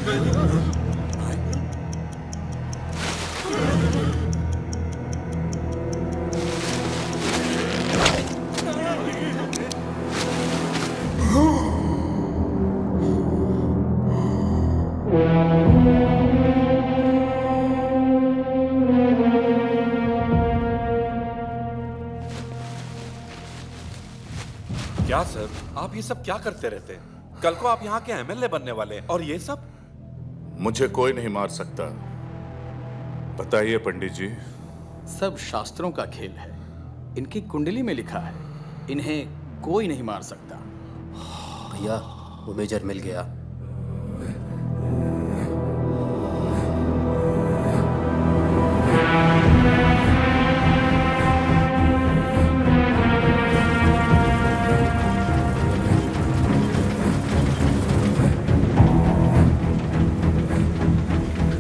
क्या सर, आप ये सब क्या करते रहते हैं? कल को आप यहाँ के एमएलए बनने वाले हैं और ये सब? मुझे कोई नहीं मार सकता। बताइए पंडित जी। सब शास्त्रों का खेल है। इनकी कुंडली में लिखा है, इन्हें कोई नहीं मार सकता। भैया, वो मेजर मिल गया।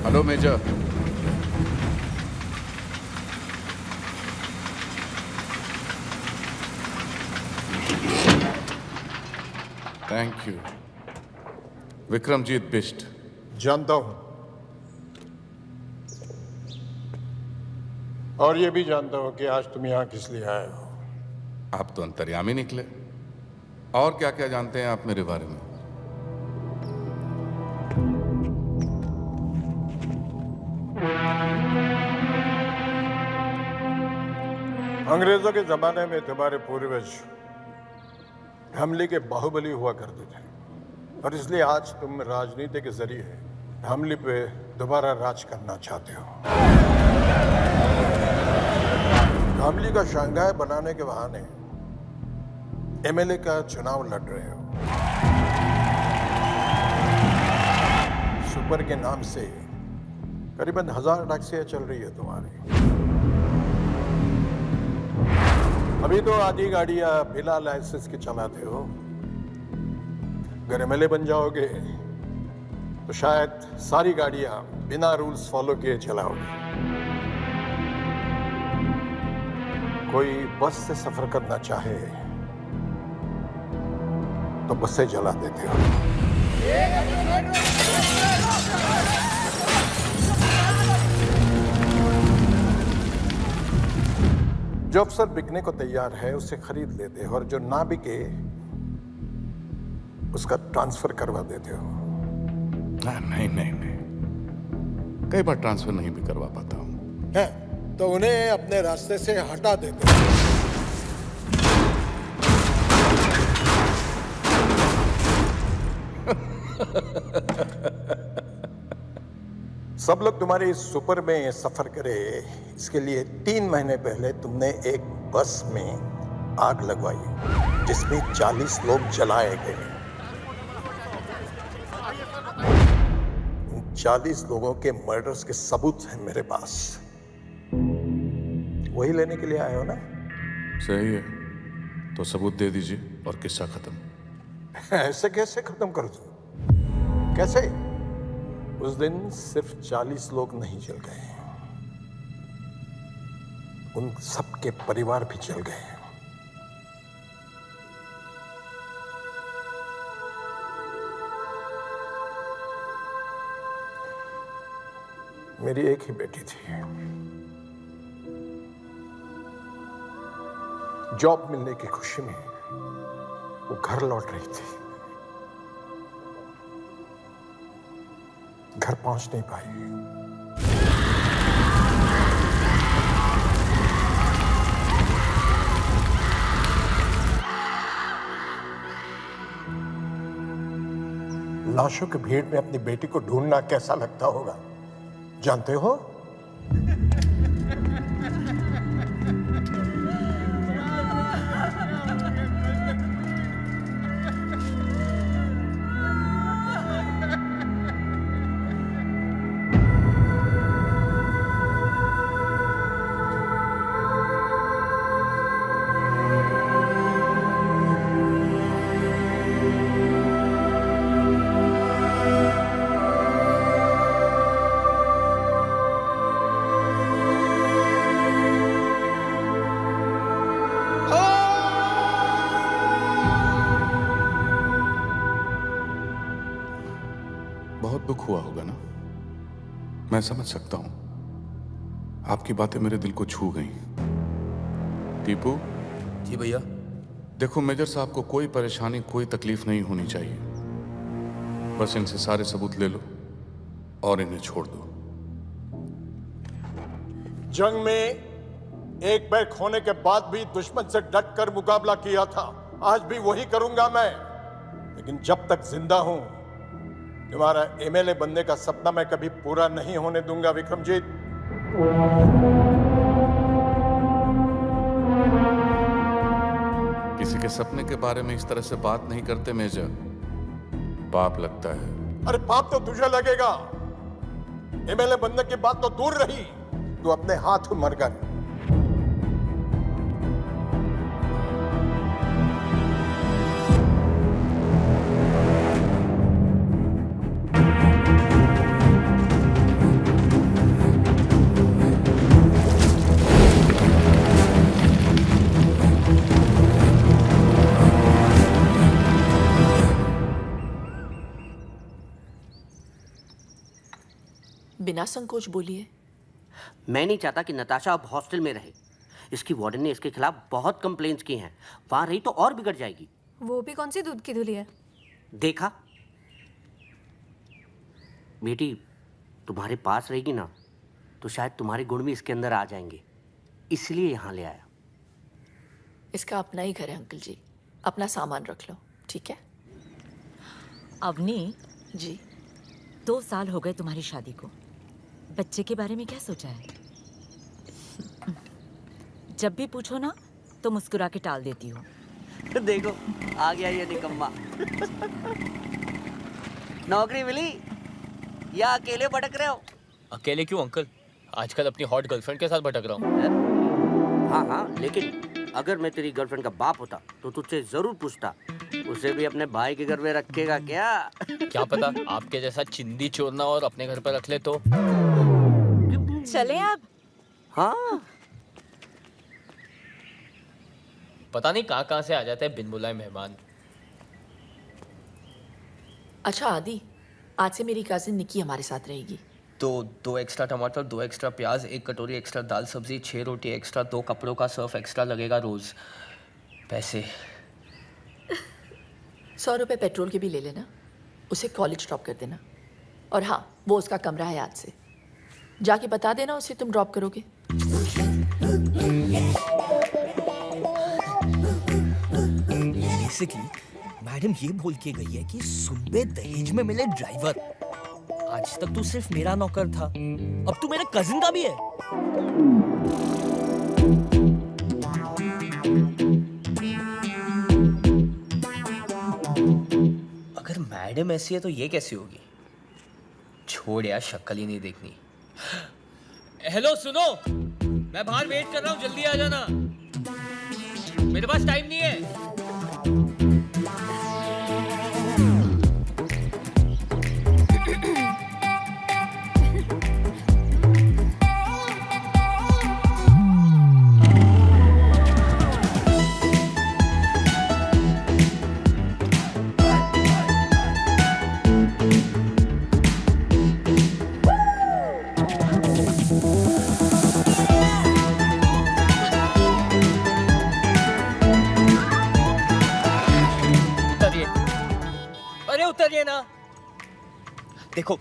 Hello major. Thank you. Vikramjit Bisht. जानता हूं, और ये भी जानता हूं कि आज तुम यहां किस लिए आए हो। आप तो अंतर्यामी निकले। और क्या क्या जानते हैं आप मेरे बारे में? अंग्रेजों के जमाने में तुम्हारे पूर्वज धामली के बाहुबली हुआ करते थे, और इसलिए आज तुम राजनीति के जरिए धामली पे दोबारा राज करना चाहते हो। धामली का शंघाई बनाने के बहाने एमएलए का चुनाव लड़ रहे हो। सुपर के नाम से करीबन 1000 टैक्सियां चल रही है तुम्हारी। अभी तो आधी गाड़ियां बिना लाइसेंस के चलाते हो। अगर एमएलए बन जाओगे तो शायद सारी गाड़ियां बिना रूल्स फॉलो किए चलाओगे। कोई बस से सफर करना चाहे तो बसें जला देते हो। जो अफसर बिकने को तैयार है उसे खरीद लेते हो, और जो ना बिके उसका ट्रांसफर करवा देते हो। नहीं नहीं नहीं, कई बार ट्रांसफर नहीं भी करवा पाता हूँ। है तो उन्हें अपने रास्ते से हटा देते हो। सब लोग तुम्हारे इस सुपर में सफर करे, इसके लिए 3 महीने पहले तुमने एक बस में आग लगवाई जिसमें 40 लोग जलाए गए। 40 लोगों के मर्डर्स के सबूत हैं मेरे पास। वही लेने के लिए आए हो ना? सही है, तो सबूत दे दीजिए और किस्सा खत्म। ऐसे कैसे खत्म कर दूं? कैसे? उस दिन सिर्फ 40 लोग नहीं जल गए, उन सबके परिवार भी जल गए। मेरी एक ही बेटी थी। जॉब मिलने की खुशी में वो घर लौट रही थी। घर पहुंच नहीं पाई। लाशों की भीड़ में अपनी बेटी को ढूंढना कैसा लगता होगा, जानते हो? बहुत दुख हुआ होगा ना? मैं समझ सकता हूं। आपकी बातें मेरे दिल को छू गई। टीपू। जी भैया। देखो मेजर साहब को कोई परेशानी, कोई तकलीफ नहीं होनी चाहिए। बस इनसे सारे सबूत ले लो और इन्हें छोड़ दो। जंग में एक पैर खोने के बाद भी दुश्मन से डट कर मुकाबला किया था, आज भी वही करूंगा मैं। लेकिन जब तक जिंदा हूं, तुम्हारा एमएलए बनने का सपना मैं कभी पूरा नहीं होने दूंगा विक्रमजीत। किसी के सपने के बारे में इस तरह से बात नहीं करते मेजर, पाप लगता है। अरे पाप तो तुझे लगेगा। एमएलए बनने की बात तो दूर रही, तू अपने हाथ मर गया। बिना संकोच बोलिए। मैं नहीं चाहता कि नताशा अब हॉस्टल में रहे। इसकी वार्डन ने इसके खिलाफ बहुत कंप्लेंट्स की हैं। वहां रही तो और बिगड़ जाएगी। वो भी कौन सी दूध की धुली है? देखा बेटी, तुम्हारे पास रहेगी ना तो शायद तुम्हारे गुण भी इसके अंदर आ जाएंगे, इसलिए यहाँ ले आया। इसका अपना ही घर है अंकल जी, अपना सामान रख लो, ठीक है? अवनी जी। 2 साल हो गए तुम्हारी शादी को, बच्चे के बारे में क्या सोचा है? जब भी पूछो ना तो मुस्कुरा के टाल देती हो। देखो आ गया ये निकम्मा। नौकरी मिली या अकेले भटक रहे हो? अकेले क्यों अंकल, आजकल अपनी हॉट गर्लफ्रेंड के साथ भटक रहा हूँ। हाँ हाँ, लेकिन अगर मैं तेरी गर्लफ्रेंड का बाप होता तो तुझसे जरूर पूछता, उसे भी अपने भाई के घर में रखेगा क्या? क्या पता आपके जैसा चिंदी चोरना और अपने घर पर रख ले तो। चले आप? हाँ। पता नहीं कहाँ से आ जाते हैं बिन बुलाए मेहमान। अच्छा आदि, आज से मेरी कजिन निकी हमारे साथ रहेगी। तो 2 एक्स्ट्रा टमाटर, 2 एक्स्ट्रा प्याज, 1 कटोरी एक्स्ट्रा दाल सब्जी, 6 रोटी एक्स्ट्रा, 2 कपड़ों का सर्फ एक्स्ट्रा लगेगा रोज। पैसे 100 रुपए पेट्रोल के भी ले लेना, उसे कॉलेज ड्रॉप कर देना। और हाँ, वो उसका कमरा है, आज से जाके बता देना उसे तुम ड्रॉप करोगे। बेसिकली मैडम ये बोल के गई है कि सुबह दहेज में मिले ड्राइवर। आज तक तू सिर्फ मेरा नौकर था, अब तू मेरे कजिन का भी है। अगर मैडम ऐसी है तो ये कैसी होगी? छोड़ यार, शक्ल ही नहीं देखनी। हेलो सुनो, मैं बाहर वेट कर रहा हूँ, जल्दी आ जाना, मेरे पास टाइम नहीं है। उतरिए ना। देखो,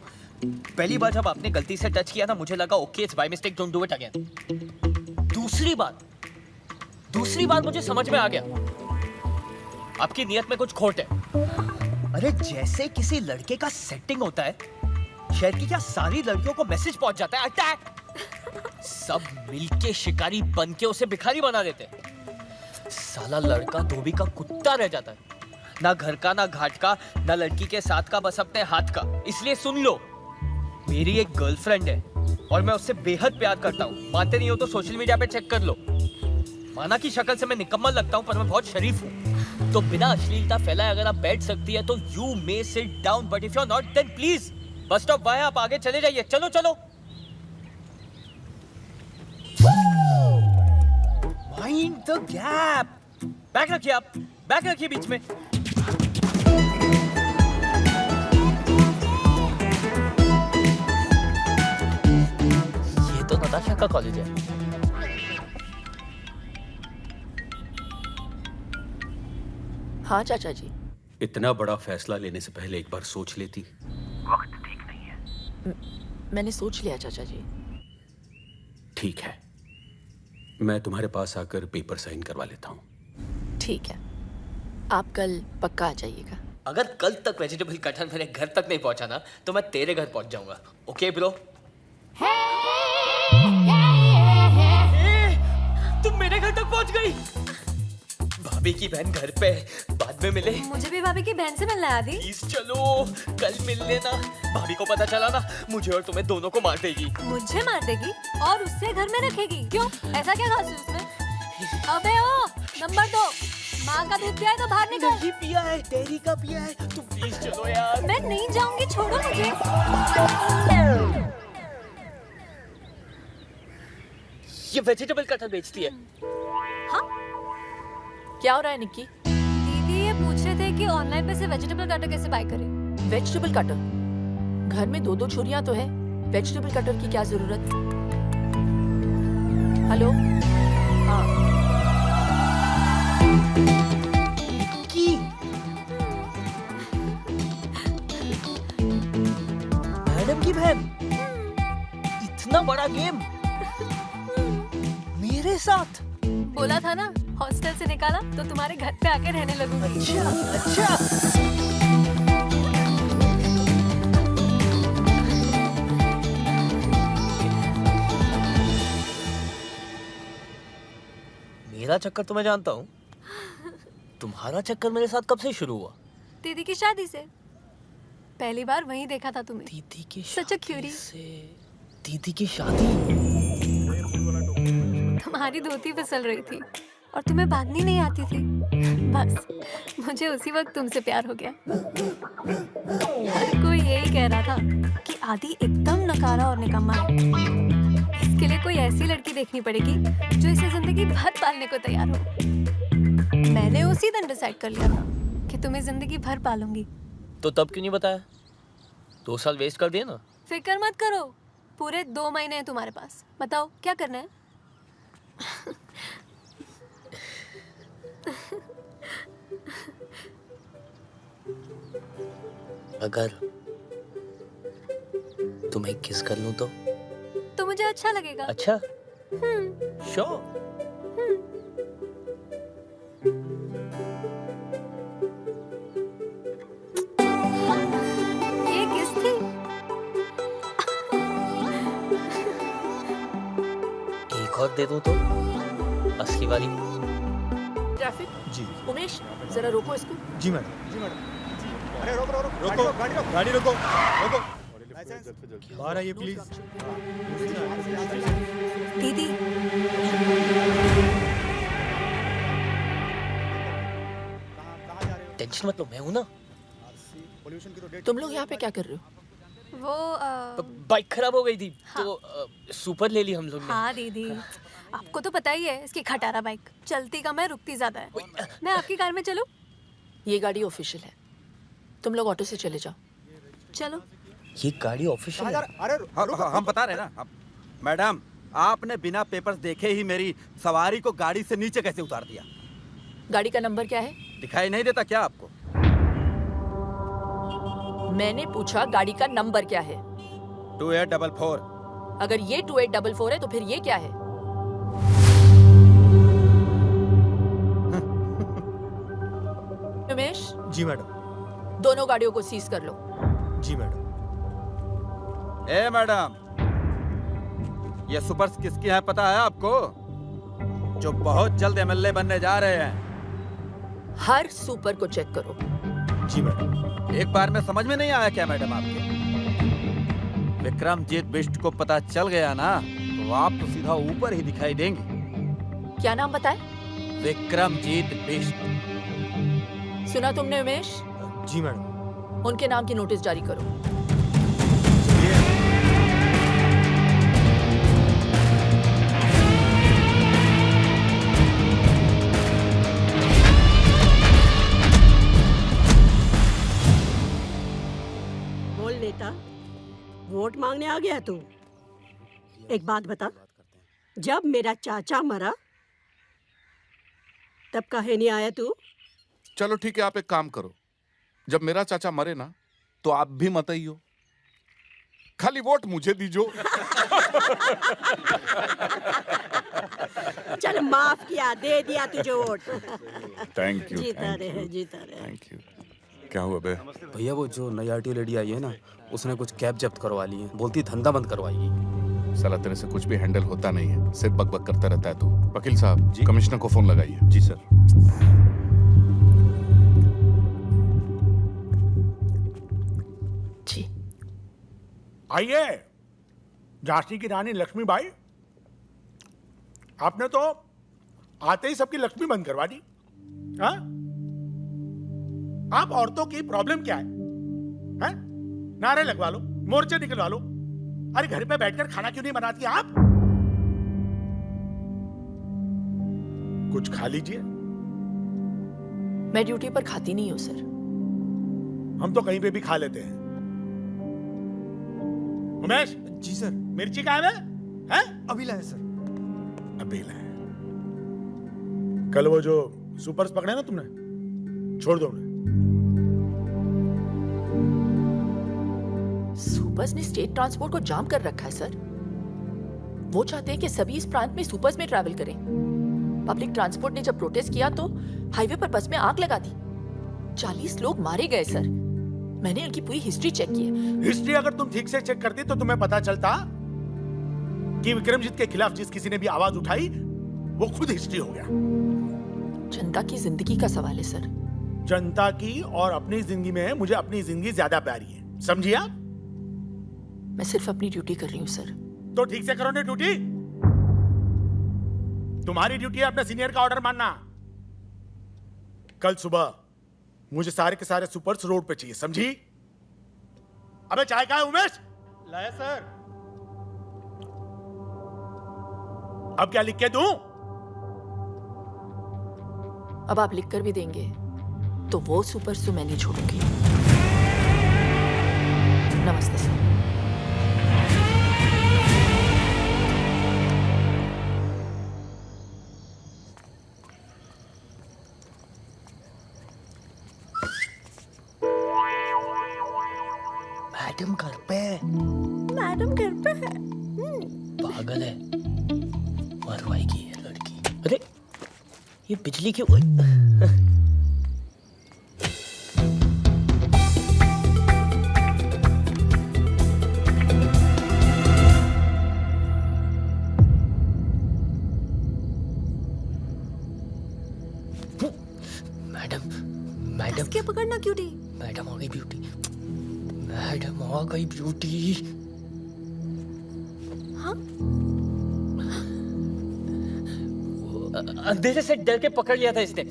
पहली बार जब आपने गलती से टच किया ना, मुझे लगा okay it's by mistake, don't do it again. दूसरी बार मुझे समझ में आ गया आपकी नियत में कुछ खोट है। अरे जैसे किसी लड़के का सेटिंग होता है, शहर की क्या सारी लड़कियों को मैसेज पहुंच जाता है अटैक, सब मिलके शिकारी बन के उसे भिखारी बना देते। साला लड़का धोबी का कुत्ता रह जाता है, ना घर का, ना घाट का, ना लड़की के साथ का, बस अपने हाथ का। इसलिए सुन लो, मेरी एक गर्लफ्रेंड है और मैं उससे बेहद प्यार करता हूँ। मानते नहीं हो तो सोशल मीडिया पे चेक कर लो। माना कि शक्ल से मैं निकम्मा लगता हूँ, पर मैं बहुत शरीफ हूँ। तो बिना अश्लीलता फैलाए अगर आप बैठ सकती है तो you may sit down, but if you are not then please बस स्टॉप वहाँ, आप आगे चले जाइए। चलो चलो। Mind the gap. बैग रखिए, आप बैग रखिए बीच में। किसका कॉलेज है? हाँ चाचा जी। इतना बड़ा फैसला लेने से पहले एक बार सोच लेती। वक्त ठीक नहीं है। मैंने सोच लिया चाचा जी। ठीक है, मैं तुम्हारे पास आकर पेपर साइन करवा लेता हूँ। ठीक है, आप कल पक्का आ जाइएगा। अगर कल तक वेजिटेबल कटहल मेरे घर तक नहीं पहुंचा ना तो मैं तेरे घर पहुंच जाऊंगा। Okay bro? तुम मेरे घर तक पहुंच गई। भाभी की बहन घर पे, बाद में मिले। मुझे भी भाभी की बहन से मिलना है आदि। प्लीज चलो, कल मिल लेना। भाभी को पता चला ना, मुझे और तुम्हें दोनों को मार देगी। मुझे मार देगी और उससे घर में रखेगी? क्यों, ऐसा क्या खास है उसमें? अबे ओ, नंबर 2, माँ का दूध पिया है तो बाहर निकल। नहीं पिया है, डेयरी का पिया है। तुम प्लीज चलो यार। मैं नहीं जाऊंगी, छोड़ो मुझे। ये वेजिटेबल कटहल बेचती है। हाँ? क्या हो रहा है निक्की? दीदी ये पूछ रहे थे कि ऑनलाइन पे से वेजिटेबल कटर कैसे बाय करें। Vegetable cutter? घर में 2-2 छुरियां तो है, वेजिटेबल कटर की क्या जरूरत? हेलो? हाँ। मैडम की बहन, इतना बड़ा गेम मेरे साथ। बोला था ना, हॉस्टल से निकाला तो तुम्हारे घर पे आके रहने लगूंगी। अच्छा अच्छा। मेरा चक्कर तो मैं जानता हूँ, तुम्हारा चक्कर मेरे साथ कब से शुरू हुआ? दीदी की शादी से। पहली बार वहीं देखा था तुम्हें। दीदी की सच अ क्यूरी। दीदी की शादी? तुम्हारी धोती फिसल रही थी और तुम्हें बांधनी नहीं आती थी। बस मुझे उसी वक्त तुमसे प्यार हो गया। हर कोई यही कह रहा था कि आदि एकदम नकारा और निकम्मा है। इसके लिए कोई ऐसी लड़की देखनी पड़ेगी जो इसे जिंदगी भर पालने को तैयार हो। मैंने उसी दिन डिसाइड कर लिया था कि तुम्हें जिंदगी भर पालूंगी। तो तब क्यों नहीं बताया? 2 साल वेस्ट कर दिए ना। फिक्र मत करो, पूरे 2 महीने हैं तुम्हारे पास। बताओ क्या करना है? अगर तुम्हें किस कर लूं तो मुझे अच्छा लगेगा। अच्छा? श्योर। ये किस थी? एक और दे दूं तो? असली वाली। ट्रैफिक? जी। उमेश, जरा रोको इसको। जी मैडम। जी मैडम। अरे रोको गाड़ी रोको। बाहर आइए प्लीज। दीदी टेंशन मत लो, मैं हूं ना। तुम लोग यहाँ पे क्या कर रहे हो? वो बाइक खराब हो गई थी। हाँ। तो सुपर ले ली हम लोग ने। हाँ दीदी, आपको तो पता ही है इसकी खटारा बाइक चलती कम है, रुकती ज्यादा है। मैं आपकी कार में चलूं? ये गाड़ी ऑफिशियल है, तुम लोग ऑटो से चले जाओ। चलो। ये गाड़ी ऑफिशियल है? अरे हम बता रहे ना मैडम, आपने बिना पेपर्स देखे ही मेरी सवारी को गाड़ी से नीचे कैसे उतार दिया? गाड़ी का नंबर क्या है? दिखाई नहीं देता क्या आपको? मैंने पूछा गाड़ी का नंबर क्या है? 2844। अगर ये 2844 है तो फिर ये क्या है? उमेश। जी मैडम। दोनों गाड़ियों को सीज कर लो। जी मैडम। ए मैडम, ये सुपर्स किसकी है पता है आपको? जो बहुत जल्द एमएलए बनने जा रहे हैं। हर सुपर को चेक करो। जी मैडम। एक बार में समझ में नहीं आया क्या मैडम आपके? विक्रमजीत बिष्ट को पता चल गया ना तो आप तो सीधा ऊपर ही दिखाई देंगे। क्या नाम बताए? विक्रमजीत बिष्ट। सुना तुमने उमेश? जी मैडम। उनके नाम की नोटिस जारी करो। बोल नेता, वोट मांगने आ गया तू? एक बात बता, जब मेरा चाचा मरा तब काहे नहीं आया तू? चलो ठीक है, आप एक काम करो, जब मेरा चाचा मरे ना तो आप भी मत आइयो, खाली वोट मुझे दीजो। चल माफ किया, दे दिया तुझे वोट। Thank you. जीता रहे, जीता रहे। Thank you. क्या हुआ बे? भैया वो जो नई आरटीओ लेडी आई है ना, उसने कुछ कैब जब्त करवा ली है, बोलती धंधा बंद करवाएगी। साला तेरे से कुछ भी हैंडल होता नहीं है, सिर्फ बकबक करता रहता है तू। वकील साहब जी, कमिश्नर को फोन लगाइए। जी सर। जी आइए झांसी की रानी लक्ष्मीबाई, आपने तो आते ही सबकी लक्ष्मी बंद करवा दी। हाँ? आप औरतों की प्रॉब्लम क्या है? हैं? नारे लगवा लो, मोर्चे निकलवा लो। अरे घर पे बैठकर खाना क्यों नहीं बनाती आप? कुछ खा लीजिए। मैं ड्यूटी पर खाती नहीं हूँ सर। हम तो कहीं पे भी खा लेते हैं। उमेश। जी सर। मिर्ची कहाँ है? हैं? अभी लाए सर। अभी लाए। कल वो जो सुपर्स पकड़े ना तुमने, छोड़ दो उन्हें। सुपर्स ने स्टेट ट्रांसपोर्ट को जाम कर रखा है सर। वो चाहते हैं कि सभी इस प्रांत में सुपर्स में ट्रैवल करें। पब्लिक ट्रांसपोर्ट ने जब प्रोटेस्ट किया तो हाईवे पर बस में आग लगा दी। 40 लोग मारे गए सर। मैंने उनकी पूरी हिस्ट्री चेक की है। हिस्ट्री अगर तुम ठीक से चेक करती तो तुम्हें पता चलता कि विक्रमजीत के खिलाफ जिस किसी ने भी आवाज उठाई वो खुद हिस्ट्री हो गया। जनता की जिंदगी का सवाल है सर। जनता की और अपनी जिंदगी में मुझे अपनी जिंदगी ज्यादा प्यारी है, समझिए आप? मैं सिर्फ अपनी ड्यूटी कर रही हूँ सर। तो ठीक से करो ना ड्यूटी। तुम्हारी ड्यूटी है अपने सीनियर का ऑर्डर मानना। कल सुबह मुझे सारे के सारे सुपर्स रोड पे चाहिए, समझी? अबे चाय कहाँ है उमेश? लाया सर। अब क्या लिख के दूं? अब आप लिख कर भी देंगे तो वो सुपर्स तो मैं नहीं छोड़ूंगी। नमस्ते सर। मैडम घर पे है। मैडम घर पे है। पागल है, मरवाएगी ये लड़की। अरे ये बिजली क्यों? मैडम क्या पकड़ना क्यूटी? मैडम आ गई ब्यूटी। मैडम आ गई ब्यूटी। हाँ? अंधेरे से डर के पकड़ लिया था इसने।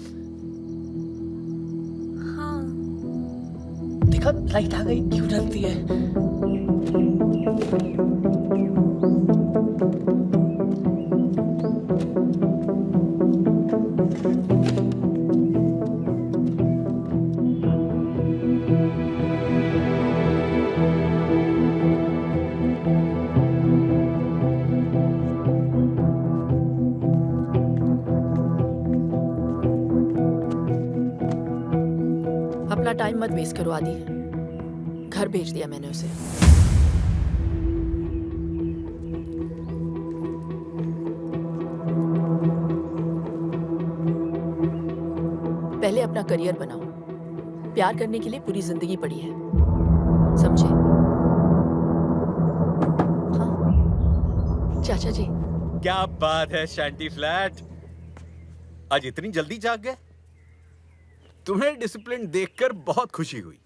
हाँ। देखा लाइट आ गई, क्यों डरती है? अपना टाइम मत वेस्ट करो आदि। घर भेज दिया मैंने उसे। पहले अपना करियर बनाओ। प्यार करने के लिए पूरी जिंदगी पड़ी है, समझे? हाँ चाचा जी। क्या बात है शांति फ्लैट, आज इतनी जल्दी जाग गए? तुम्हें डिसिप्लिन देखकर बहुत खुशी हुई।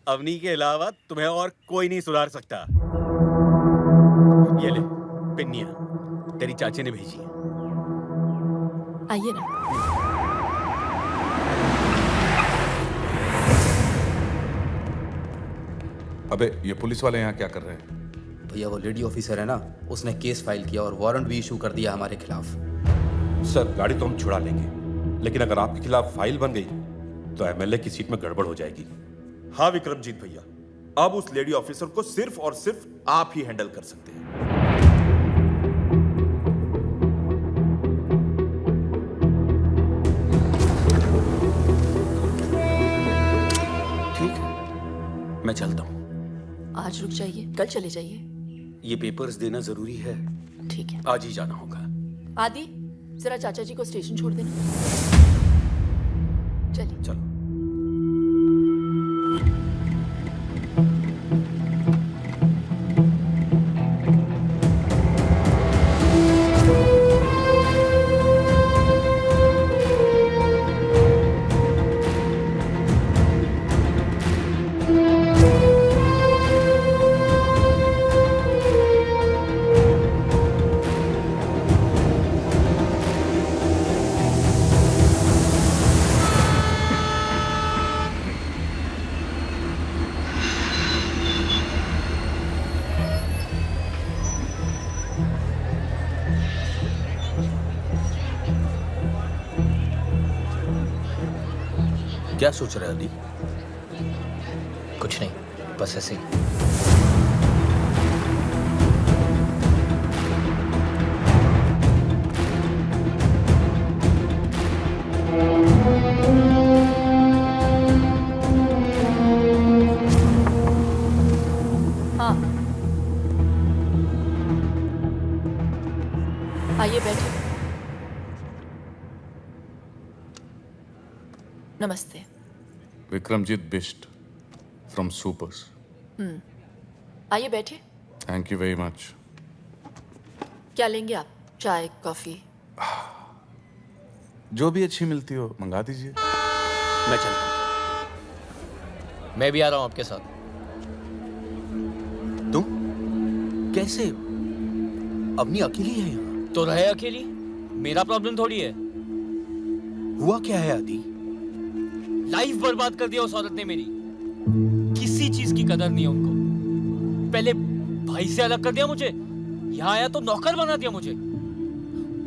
अवनी के अलावा तुम्हें और कोई नहीं सुधार सकता। ये ले पिन्निया, तेरी चाची ने भेजी है। आइए ना। अबे ये पुलिस वाले यहाँ क्या कर रहे हैं? भैया वो लेडी ऑफिसर है ना, उसने केस फाइल किया और वारंट भी इशू कर दिया हमारे खिलाफ। सर गाड़ी तो हम छुड़ा लेंगे, लेकिन अगर आपके खिलाफ फाइल बन गई तो एमएलए की सीट में गड़बड़ हो जाएगी। हाँ विक्रमजीत भैया, अब उस लेडी ऑफिसर को सिर्फ और सिर्फ आप ही हैंडल कर सकते हैं। मैं चलता हूँ। आज रुक जाइए, कल चले जाइए। ये पेपर्स देना जरूरी है। ठीक है, आज ही जाना होगा। आदि जरा चाचा जी को स्टेशन छोड़ देना। चलिए। चलो। क्या सोच रहे आदि? कुछ नहीं, बस ऐसे ही। हाँ, आइए बैठिए। नमस्ते। Vikramjit Bisht from supers. आइए बैठिए। Thank you very much. क्या लेंगे आप? चाय, कॉफी? जो भी अच्छी मिलती हो मंगा दीजिए। मैं चलता हूँ। मैं भी आ रहा हूँ आपके साथ। तुम कैसे? अवनी अकेली है यहाँ? तो रहे अकेली, मेरा प्रॉब्लम थोड़ी है। हुआ क्या है आदि? लाइफ बर्बाद कर दिया उस औरत ने मेरी। किसी चीज की कदर नहीं है उनको। पहले भाई से अलग कर दिया मुझे, यहाँ आया तो नौकर बना दिया मुझे।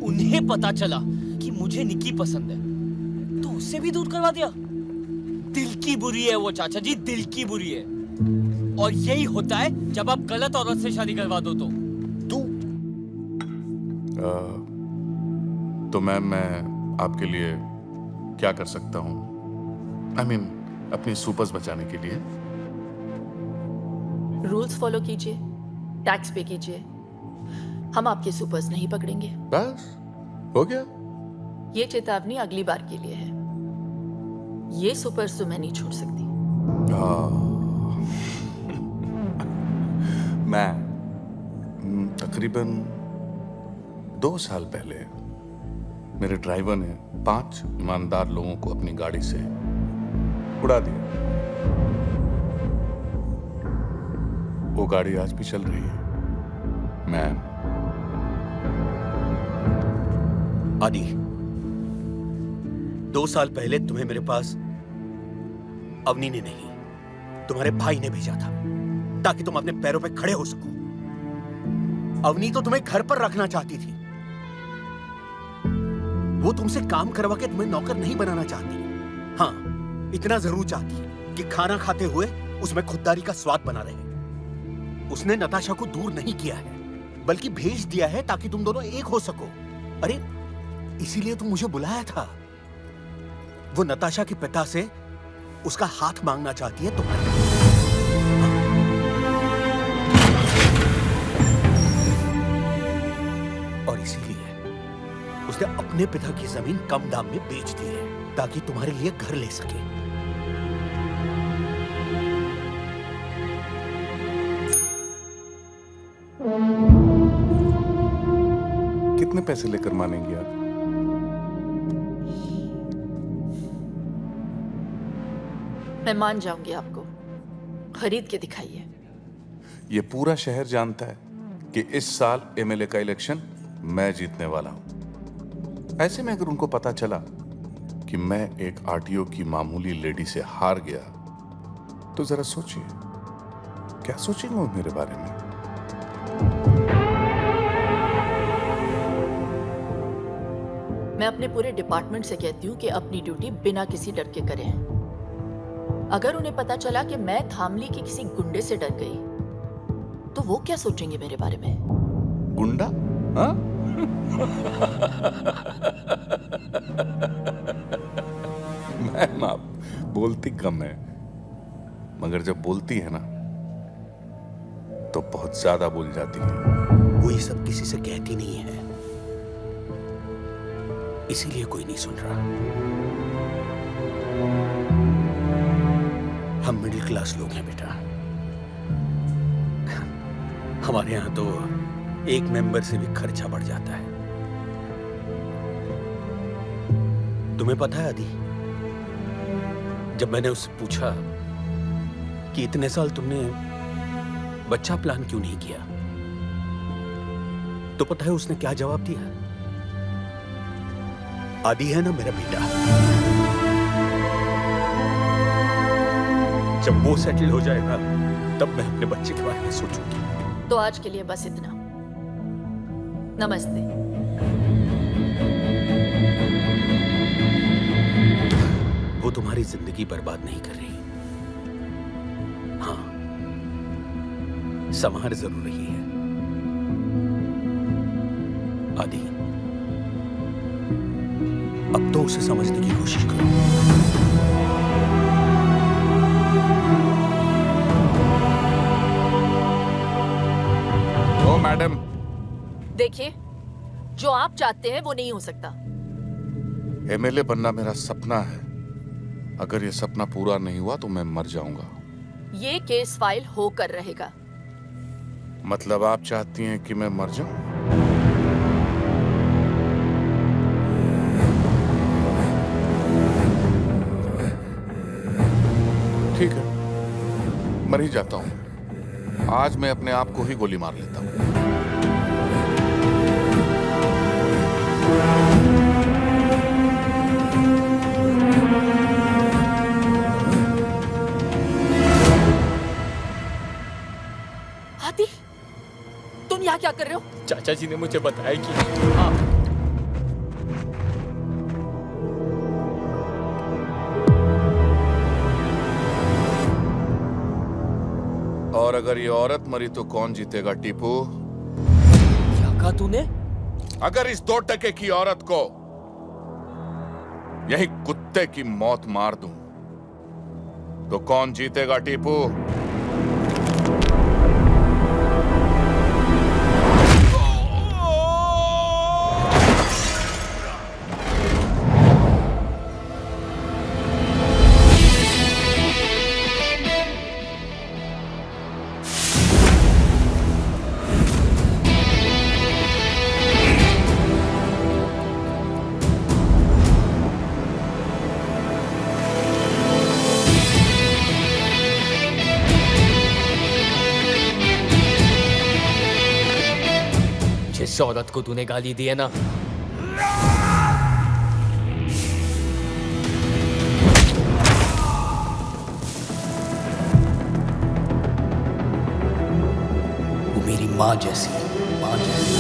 उन्हें पता चला कि मुझे निकी पसंद है तो उससे भी दूर करवा दिया। दिल की बुरी है वो चाचा जी, दिल की बुरी है। और यही होता है जब आप गलत औरत से शादी करवा दो तो। तो मैम मैं आपके लिए क्या कर सकता हूँ? I mean, अपनी सुपर्स बचाने के लिए। रूल्स फॉलो कीजिए, टैक्स पे कीजिए। हम आपके सुपर्स नहीं पकड़ेंगे। बस हो गया। ये चेतावनी अगली बार के लिए है। ये सुपर्स तो मैं नहीं छोड़ सकती। मैं तकरीबन 2 साल पहले मेरे ड्राइवर ने 5 ईमानदार लोगों को अपनी गाड़ी से उड़ा दिया। वो गाड़ी आज भी चल रही है। मैम आदि, 2 साल पहले तुम्हें मेरे पास अवनी ने नहीं, तुम्हारे भाई ने भेजा था ताकि तुम अपने पैरों पे खड़े हो सको। अवनी तो तुम्हें घर पर रखना चाहती थी। वो तुमसे काम करवा के तुम्हें नौकर नहीं बनाना चाहती। हाँ, इतना जरूर चाहती कि खाना खाते हुए उसमें खुददारी का स्वाद बना रहे। उसने नताशा को दूर नहीं किया है, बल्कि भेज दिया है ताकि तुम दोनों एक हो सको। अरे इसीलिए तुम मुझे बुलाया था। वो नताशा के पिता से उसका हाथ मांगना चाहती है तुम्हारे। और इसीलिए उसने अपने पिता की जमीन कम दाम में बेच दी है ताकि तुम्हारे लिए घर ले सके। कितने पैसे लेकर मानेंगी आप? मैं मान जाऊंगी आपको। खरीद के दिखाइए। ये पूरा शहर जानता है कि इस साल एमएलए का इलेक्शन मैं जीतने वाला हूं। ऐसे में अगर उनको पता चला कि मैं एक आरटीओ की मामूली लेडी से हार गया तो जरा सोचिए, क्या सोचेंगे वो मेरे बारे में? मैं अपने पूरे डिपार्टमेंट से कहती हूँ कि अपनी ड्यूटी बिना किसी डर के करें। अगर उन्हें पता चला कि मैं धामली के किसी गुंडे से डर गई तो वो क्या सोचेंगे मेरे बारे में? गुंडा? हाँ? मैम आप बोलती कम है, मगर जब बोलती है ना तो बहुत ज्यादा बोल जाती है। वो ये सब किसी से कहती नहीं है, इसीलिए कोई नहीं सुन रहा। हम मिडिल क्लास लोग हैं बेटा। हमारे यहां तो एक मेंबर से भी खर्चा बढ़ जाता है। तुम्हें पता है आदि, जब मैंने उससे पूछा कि इतने साल तुमने बच्चा प्लान क्यों नहीं किया, तो पता है उसने क्या जवाब दिया? आदि है ना मेरा बेटा, जब वो सेटल हो जाएगा तब मैं अपने बच्चे के बारे में सोचूंगी। तो आज के लिए बस इतना। नमस्ते। वो तुम्हारी जिंदगी बर्बाद नहीं कर रही। हाँ, संभार जरूर रही है। आदि, अब तो उसे समझने की कोशिश करो। ओ मैडम, देखिए, जो आप चाहते हैं वो नहीं हो सकता। एमएलए बनना मेरा सपना है। अगर ये सपना पूरा नहीं हुआ तो मैं मर जाऊंगा। ये केस फाइल होकर रहेगा। मतलब आप चाहती हैं कि मैं मर जाऊं? ठीक है, मर ही जाता हूं। आज मैं अपने आप को ही गोली मार लेता हूं। आदि, तुम यहाँ क्या कर रहे हो? चाचा जी ने मुझे बताया कि आप और अगर ये औरत मरी तो कौन जीतेगा टीपू? क्या कहा तूने? अगर इस 2 टके की औरत को यही कुत्ते की मौत मार दूं तो कौन जीतेगा टीपू? जिस औरत को तूने गाली दी है ना, वो मेरी माँ जैसी है, माँ जैसी।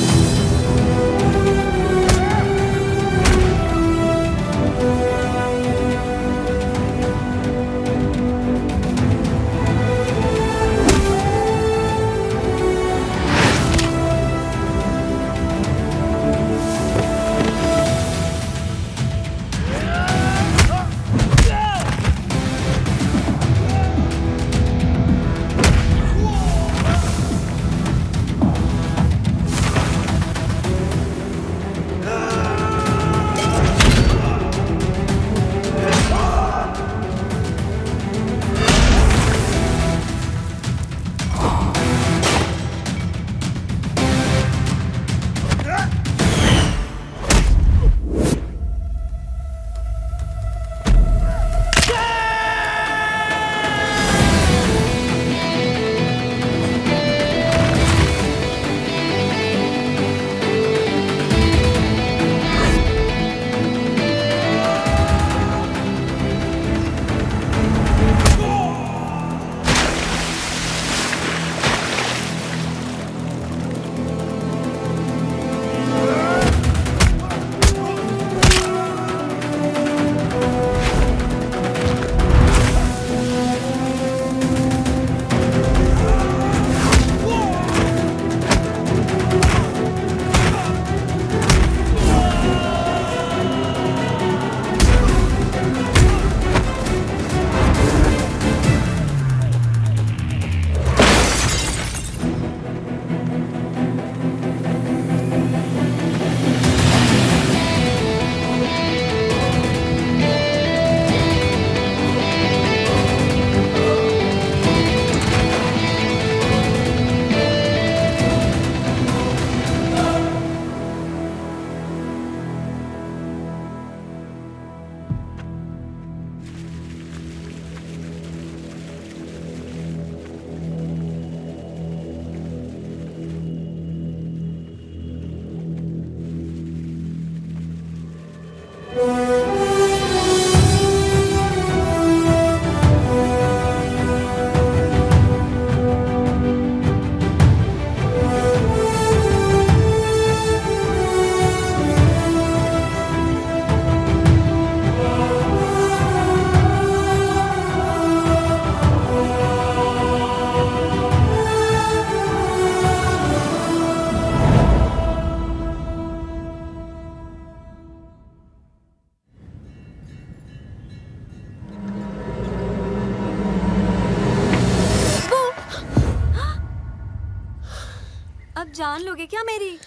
जान लोगे क्या मेरी?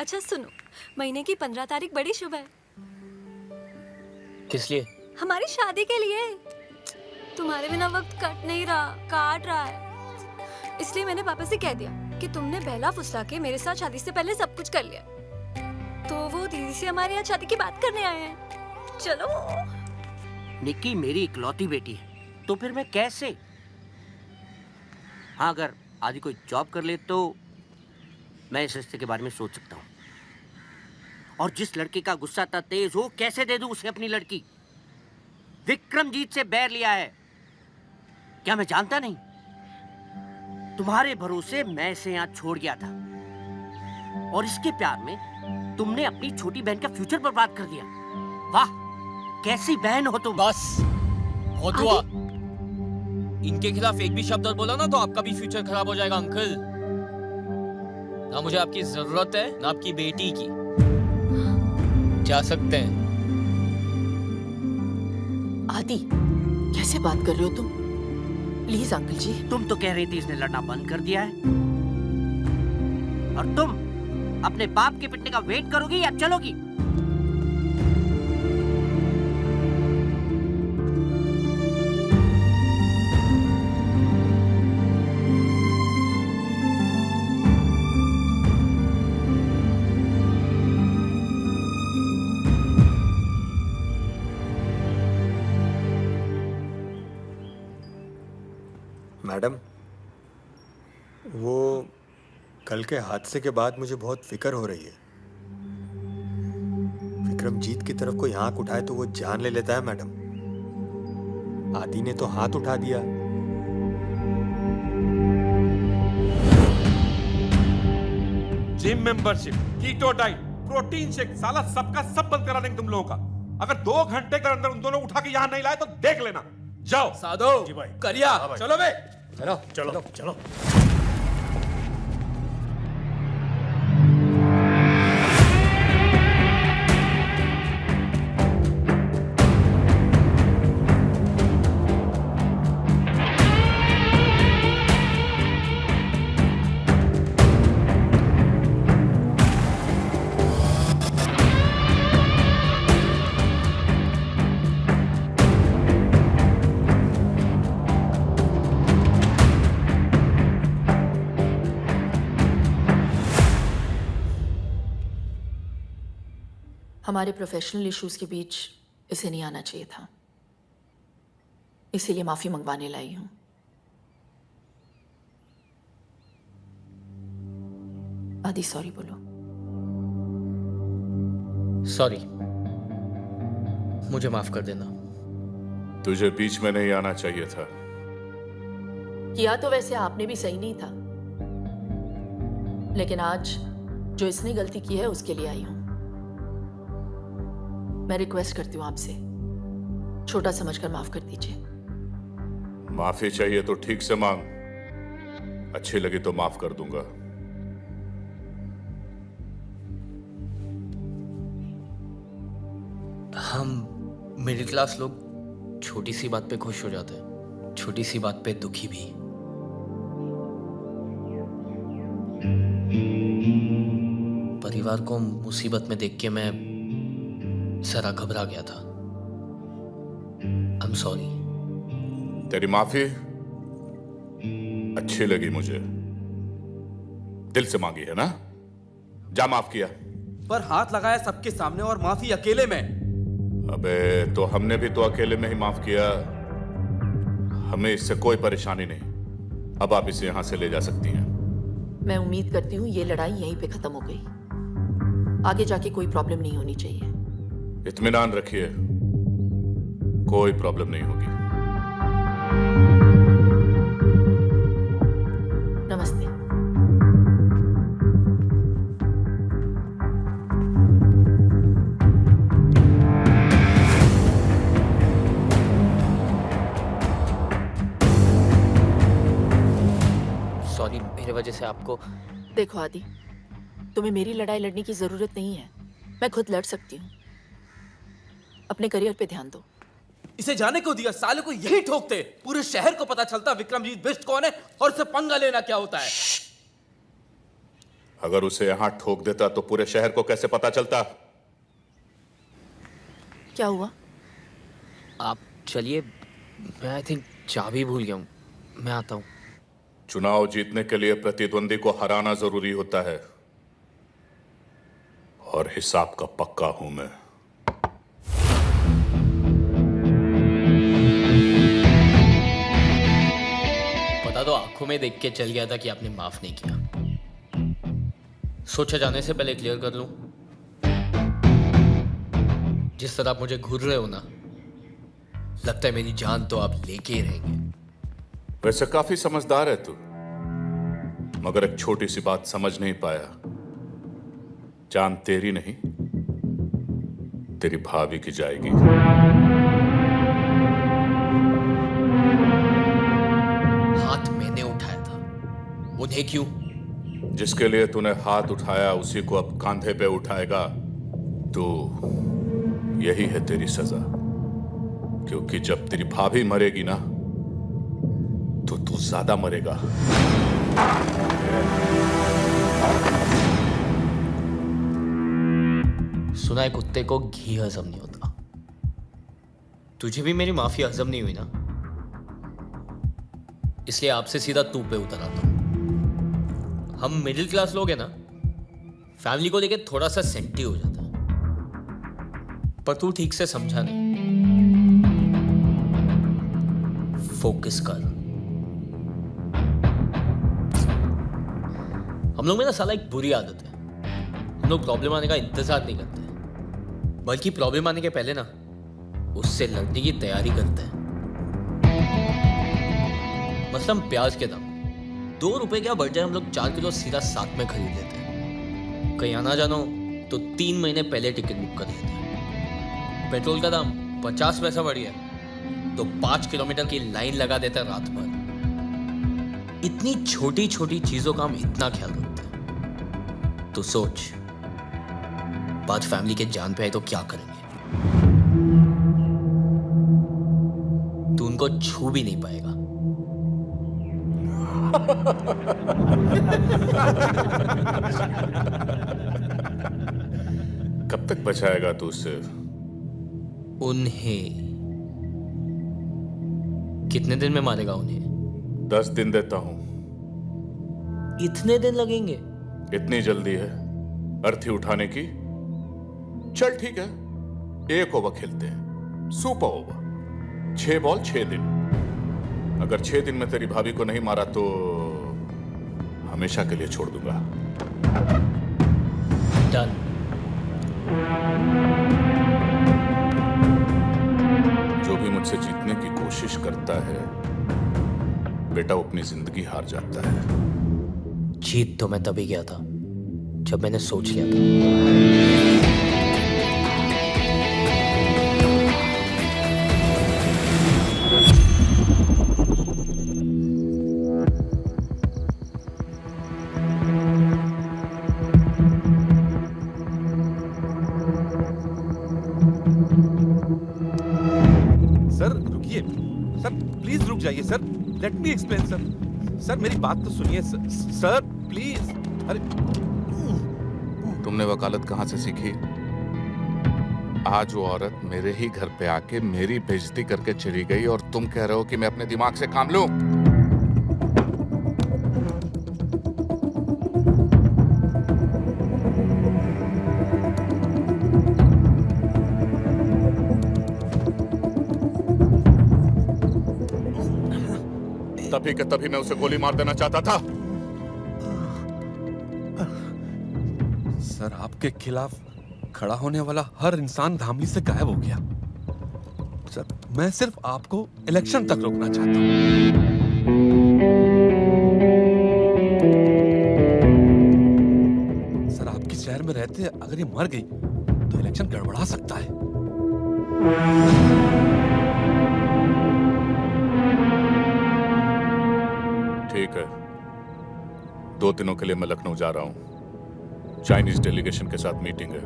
अच्छा सुनो, महीने की 15 तारीख बड़ी शुभ है। किस लिए? हमारी शादी के लिए। तुम्हारे बिना वक्त कट नहीं रहा, काट रहा है। इसलिए मैंने पापा से कह दिया कि तुमने बहला फुसला के मेरे साथ शादी से पहले सब कुछ कर लिया, तो वो दीदी से हमारे यहाँ शादी की बात करने आए हैं। चलो। निक्की मेरी इकलौती बेटी है, तो फिर मैं कैसे? हाँ, अगर आदि कोई जॉब कर ले तो मैं इस रिश्ते के बारे में सोच सकता हूँ। और जिस लड़के का गुस्सा इतना तेज हो, कैसे दे दूं उसे अपनी लड़की? विक्रमजीत से बैर लिया है, क्या मैं जानता नहीं? तुम्हारे भरोसे मैं इसे यहाँ छोड़ गया था, और इसके प्यार में तुमने अपनी छोटी बहन का फ्यूचर बर्बाद कर दिया। वाह, कैसी बहन हो तुम। बस बहुत हुआ। इनके खिलाफ एक भी शब्द और बोला ना तो आपका भी फ्यूचर खराब हो जाएगा अंकल। ना मुझे आपकी जरूरत है ना आपकी बेटी की। जा सकते हैं। आदि, कैसे बात कर रहे हो तुम? प्लीज अंकल जी। तुम तो कह रही थी इसने लड़ना बंद कर दिया है, और तुम अपने बाप के पिटने का वेट करोगी या चलोगी? मैडम, वो कल के हादसे के बाद मुझे बहुत फिक्र हो रही है। विक्रमजीत की तरफ कोई आंख उठाए तो वो जान ले लेता है मैडम। आदि ने तो हाथ उठा दिया। Gym membership, keto diet, protein shake, साला सबका सब बंद करा देंगे तुम लोगों का। अगर 2 घंटे के अंदर उन दोनों उठा के यहाँ नहीं लाए तो देख लेना। जाओ। साधो जी भाई, करिया, चलो बे। चलो चलो चलो। हमारे प्रोफेशनल इश्यूज के बीच इसे नहीं आना चाहिए था, इसीलिए माफी मंगवाने लाई हूं। आदि सॉरी बोलो। सॉरी, मुझे माफ कर देना। तुझे बीच में नहीं आना चाहिए था। किया तो वैसे आपने भी सही नहीं था, लेकिन आज जो इसने गलती की है उसके लिए आई हूं। मैं रिक्वेस्ट करती हूँ आपसे, छोटा समझकर माफ कर दीजिए। माफी चाहिए तो ठीक से मांग, अच्छी लगी तो माफ कर दूंगा। हम मिडिल क्लास लोग छोटी सी बात पे खुश हो जाते हैं, छोटी सी बात पे दुखी भी। परिवार को मुसीबत में देख के मैं जरा घबरा गया था। I'm sorry। तेरी माफी अच्छी लगी मुझे, दिल से मांगी है ना? जा माफ किया। पर हाथ लगाया सबके सामने और माफी अकेले में। अबे तो हमने भी तो अकेले में ही माफ किया, हमें इससे कोई परेशानी नहीं। अब आप इसे यहां से ले जा सकती हैं। मैं उम्मीद करती हूँ ये लड़ाई यहीं पे खत्म हो गई, आगे जाके कोई प्रॉब्लम नहीं होनी चाहिए। इत्मीनान रखिए, कोई प्रॉब्लम नहीं होगी। नमस्ते। सॉरी, मेरे वजह से आपको। देखो आदि, तुम्हें मेरी लड़ाई लड़ने की जरूरत नहीं है, मैं खुद लड़ सकती हूँ। अपने करियर पे ध्यान दो। इसे जाने को दिया, साले को यही ठोकते, पूरे शहर को पता चलता विक्रमजीत बिष्ट कौन है और उसे पंगा लेना क्या होता है। अगर उसे यहां ठोक देता तो पूरे शहर को कैसे पता चलता? क्या हुआ? आप चलिए, मैं आई थिंक चाबी भूल गया हूँ, मैं आता हूँ। चुनाव जीतने के लिए प्रतिद्वंदी को हराना जरूरी होता है और हिसाब का पक्का हूं मैं। पता तो आंखों में देख के चल गया था कि आपने माफ नहीं किया। सोचा जाने से पहले क्लियर कर लूं, जिस तरह आप मुझे घूर रहे हो ना, लगता है मेरी जान तो आप लेके ही रहेंगे। वैसे काफी समझदार है तू, मगर एक छोटी सी बात समझ नहीं पाया। जान तेरी नहीं, तेरी भाभी की जाएगी। हाथ मैंने उठाया था, उन्हें क्यों? जिसके लिए तूने हाथ उठाया उसी को अब कांधे पे उठाएगा। तो यही है तेरी सजा, क्योंकि जब तेरी भाभी मरेगी ना तो तू ज्यादा मरेगा। सुना है कुत्ते को घी हजम नहीं होता। तुझे भी मेरी माफी हजम नहीं हुई ना, इसलिए आपसे सीधा तू पे उतर आता हूं। हम मिडिल क्लास लोग हैं ना, फैमिली को लेके थोड़ा सा सेंटी हो जाता है, पर तू ठीक से समझा नहीं। फोकस कर। हम लोग में ना साला एक बुरी आदत है, हम लोग प्रॉब्लम आने का इंतजार नहीं करते, बल्कि प्रॉब्लम आने के पहले ना उससे लड़ने की तैयारी करते हैं। मसलन प्याज के दाम 2 रुपए क्या बढ़ जाए, हम लोग 4 किलो सीधा साथ में खरीद लेते हैं। कहीं आना जानो तो 3 महीने पहले टिकट बुक कर लेते हैं। पेट्रोल का दाम 50 पैसा बढ़ गया तो 5 किलोमीटर की लाइन लगा देते हैं रात भर। इतनी छोटी छोटी चीजों का हम इतना ख्याल रखते हैं। तो सोच, बात फैमिली के जान पे आए तो क्या करेंगे? तू उनको छू भी नहीं पाएगा। कब तक बचाएगा तू उससे? उन्हें कितने दिन में मारेगा उन्हें? 10 दिन देता हूं। इतने दिन लगेंगे? इतनी जल्दी है अर्थी उठाने की? चल ठीक है, 1 ओवर खेलते हैं, सुपर ओवर। 6 बॉल 6 दिन। अगर 6 दिन में तेरी भाभी को नहीं मारा तो हमेशा के लिए छोड़ दूंगा। डन। जो भी मुझसे जीतने की कोशिश करता है बेटा, वो अपनी जिंदगी हार जाता है। जीत तो मैं तभी गया था जब मैंने सोच लिया था। सर रुकिए, सर प्लीज रुक जाइए sir, let me explain sir. Sir मेरी बात तो सुनिए सर प्लीज। अरे तुमने वकालत कहां से सीखी? आज वो औरत मेरे ही घर पे आके मेरी बेइज्जती करके चली गई और तुम कह रहे हो कि मैं अपने दिमाग से काम लूं? तभी के तभी मैं उसे गोली मार देना चाहता था। सर आपके खिलाफ खड़ा होने वाला हर इंसान धामली से गायब हो गया। सर मैं सिर्फ आपको इलेक्शन तक रोकना चाहता हूं। सर आपके शहर में रहते अगर ये मर गई तो इलेक्शन गड़बड़ा सकता है। ठीक है, 2 दिनों के लिए मैं लखनऊ जा रहा हूं। चाइनीज डेलीगेशन के साथ मीटिंग है।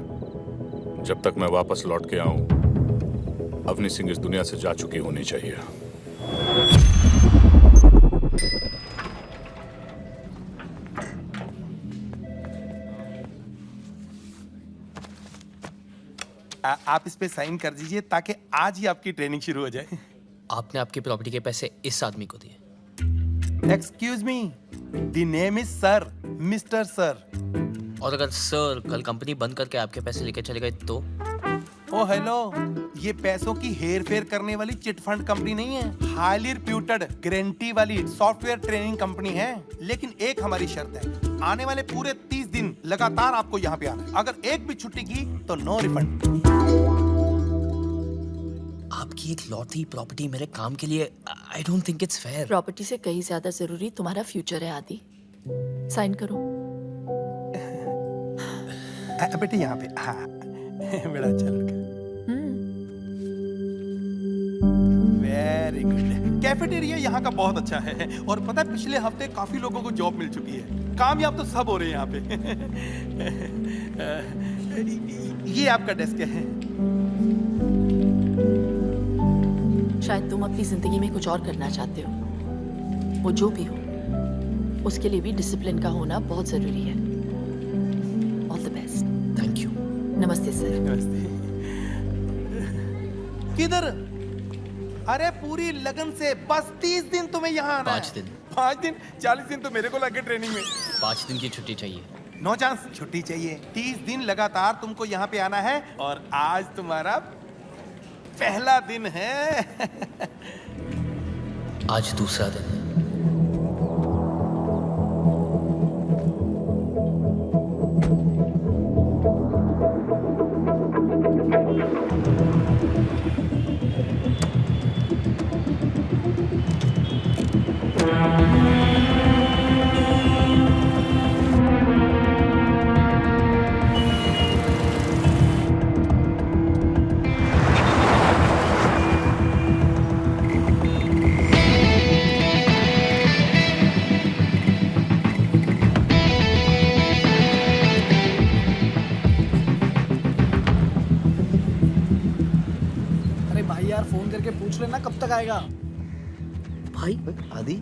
जब तक मैं वापस लौट के आऊं अवनी सिंह इस दुनिया से जा चुकी होनी चाहिए। आप इस पे साइन कर दीजिए ताकि आज ही आपकी ट्रेनिंग शुरू हो जाए। आपने आपकी प्रॉपर्टी के पैसे इस आदमी को दिए? Excuse me, the name is sir, mister sir. और अगर सर कल कंपनी बंद करके आपके पैसे लेके चले गए तो? ओ हेलो, ये पैसों की हेर फेर करने वाली चिट फंड कंपनी नहीं है, हाईली रिप्यूटेड गारंटी वाली सॉफ्टवेयर ट्रेनिंग कंपनी है। लेकिन एक हमारी शर्त है, आने वाले पूरे 30 दिन लगातार आपको यहाँ पे आना है। अगर एक भी छुट्टी की तो नो रिफंड। आपकी एक लौटी प्रॉपर्टी मेरे काम के लिए, I don't think it's fair. Property से कहीं ज्यादा जरूरी तुम्हारा फ्यूचर है आदि। साइन करो। बेटे यहाँ पे, हाँ बड़ा अच्छा लड़का। Very good. कैफेटेरिया यहाँ का बहुत अच्छा है और पता है पिछले हफ्ते काफी लोगों को जॉब मिल चुकी है। कामयाब तो सब हो रहे हैं यहाँ पे। ये आपका डेस्क है। शायद तुम अपनी जिंदगी में कुछ और करना चाहते हो, वो जो भी हो, उसके लिए भी डिसिप्लिन का होना बहुत जरूरी है। All the best. Thank you. नमस्ते सर। नमस्ते। किधर? अरे पूरी लगन से, बस 30 दिन तुम्हें यहाँ आना है। 5 दिन। 5 दिन? 40 दिन तो मेरे को लगे ट्रेनिंग में। 5 दिन की छुट्टी चाहिए। नो चांस, छुट्टी चाहिए। 30 दिन लगातार तुमको यहाँ पे आना है और आज तुम्हारा पहला दिन है। आज दूसरा दिन है। पूछ लेना कब तक आएगा। भाई आदि,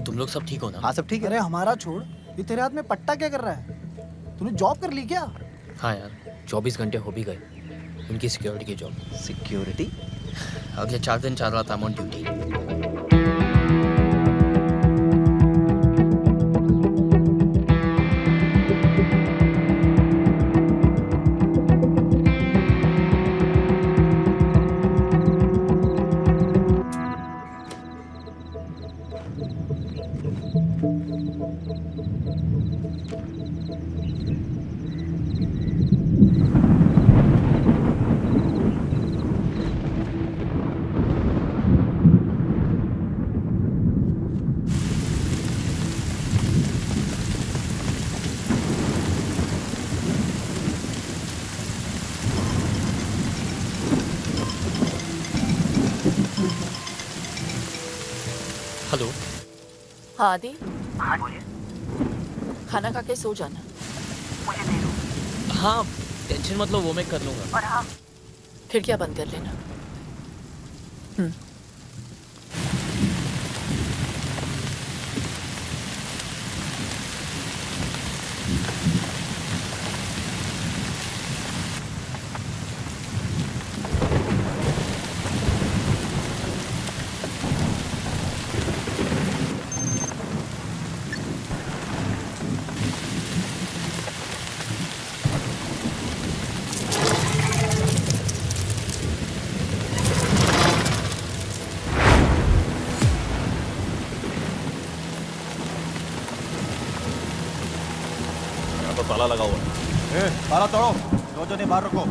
तुम लोग सब ठीक हो ना? हाँ सब ठीक है। अरे हमारा छोड़, ये तेरे हाथ में पट्टा क्या कर रहा है? तूने जॉब कर ली क्या? हाँ यार, 24 घंटे हो भी गए। उनकी सिक्योरिटी की जॉब। सिक्योरिटी? अगले 4 दिन 4 रात ऑन ड्यूटी। हेलो। हाँ आदि। हाँ बोलिए। खाना खा के सो जाना। मुझे दे दो। हाँ टेंशन मत लो, वो मैं कर लूंगा। और हाँ, खिड़कियां बंद कर लेना। ताला लगा हुआ है। ताला तोड़ो, दो जने बाहर रखो।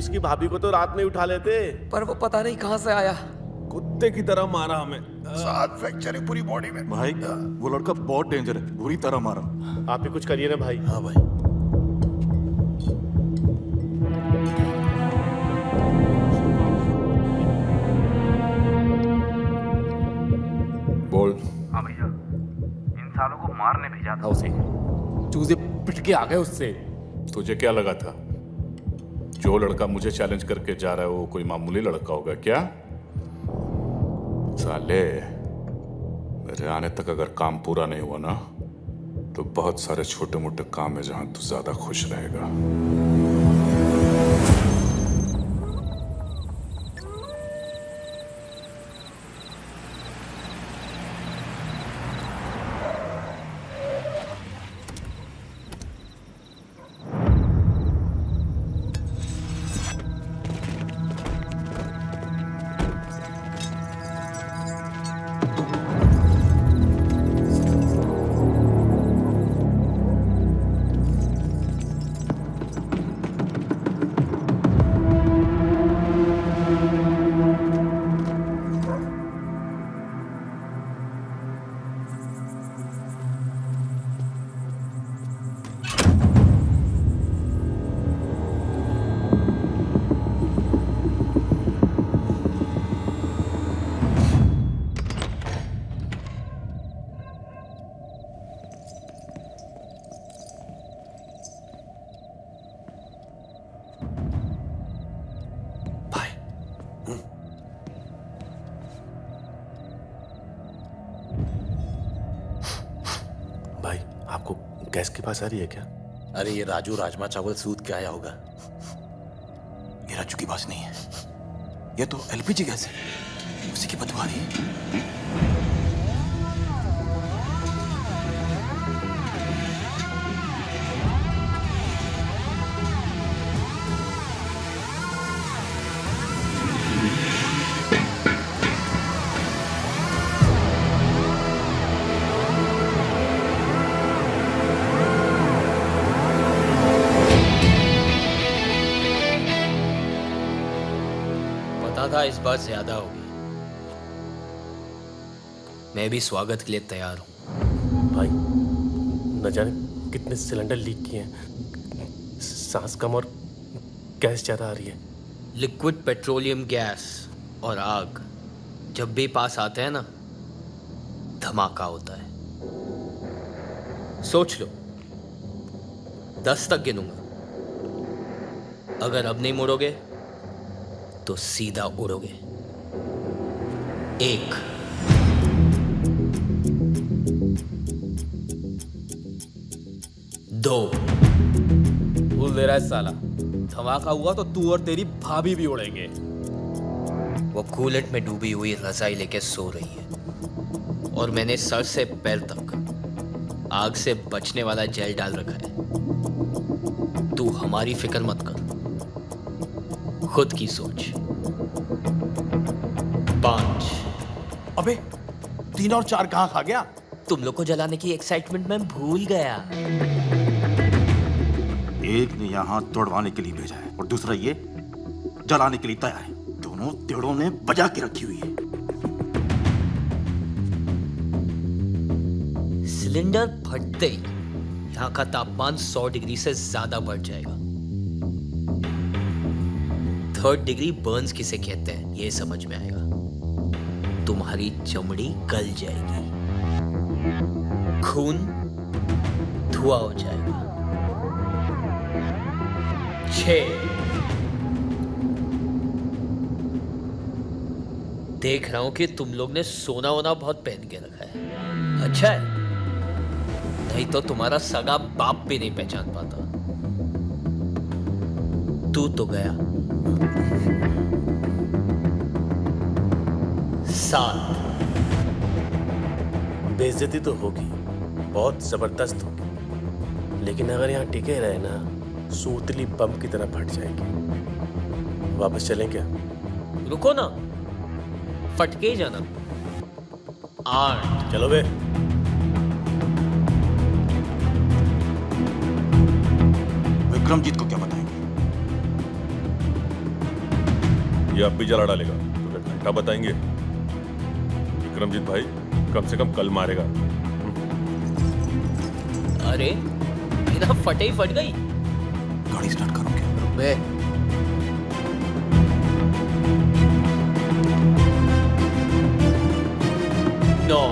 उसकी भाभी को तो रात में उठा लेते। पर वो पता नहीं कहां से आया, कुत्ते की तरह मारा हमें। 7 फ्रैक्चर है पूरी बॉडी में। भाई वो लड़का बहुत डेंजर है, बुरी तरह मारा। आप ही कुछ करिए ना भाई। हाँ भाई। बोल। हाँ भैया, इन सालों को मारने भेजा था उसे, चूजे पिट के आ गए उससे। तुझे क्या लगा था जो लड़का मुझे चैलेंज करके जा रहा है वो कोई मामूली लड़का होगा क्या? साले, मेरे आने तक अगर काम पूरा नहीं हुआ ना तो बहुत सारे छोटे मोटे काम है जहां तू ज्यादा खुश रहेगा। गैस के पास आ रही है क्या? अरे ये राजू राजमा चावल सूद के आया होगा। ये राजू की बात नहीं है, ये तो एलपीजी गैस है, उसी की बदबू आ रही है। था इस बार ज्यादा होगी। मैं भी स्वागत के लिए तैयार हूं। भाई न जाने कितने सिलेंडर लीक किए हैं, सांस कम और गैस ज्यादा आ रही है। लिक्विड पेट्रोलियम गैस और आग जब भी पास आते हैं ना, धमाका होता है। सोच लो, 10 तक गिनूंगा, अगर अब नहीं मुड़ोगे तो सीधा उड़ोगे। 1 2 भूल दे रहा है साला, धमाका हुआ तो तू और तेरी भाभी भी उड़ेंगे। वो कूलेट में डूबी हुई रजाई लेके सो रही है और मैंने सर से पैर तक आग से बचने वाला जेल डाल रखा है। तू हमारी फिक्र मत कर, खुद की सोच। 5 अबे 3 और 4 कहां खा गया? तुम लोग को जलाने की एक्साइटमेंट में भूल गया। एक ने यहाँ तोड़वाने के लिए भेजा है और दूसरा ये जलाने के लिए तैयार है। दोनों तेड़ों ने बजा के रखी हुई है। सिलेंडर फटते ही यहाँ का तापमान 100 डिग्री से ज्यादा बढ़ जाएगा। 3rd डिग्री बर्न्स किसे कहते हैं ये समझ में आएगा। तुम्हारी चमड़ी गल जाएगी, खून धुआं हो जाएगा। 6 देख रहा हूं कि तुम लोग ने सोना वोना बहुत पहन के रखा है। अच्छा है, नहीं तो तुम्हारा सगा बाप भी नहीं पहचान पाता। तू तो गया। 7 बेइज्जती तो होगी, बहुत जबरदस्त होगी, लेकिन अगर यहाँ टिके रहे ना, सूतली बम की तरह फट जाएगी। वापस चलें क्या? रुको ना, फट के ही जाना। 8 चलो बे। विक्रमजीत को क्या बताएंगे? ये अब भी जला डालेगा तो घंटा बताएंगे। विक्रमजीत भाई कम से कम कल मारेगा। अरे बिना फटे ही फट गई। गाड़ी स्टार्ट करोगे? नो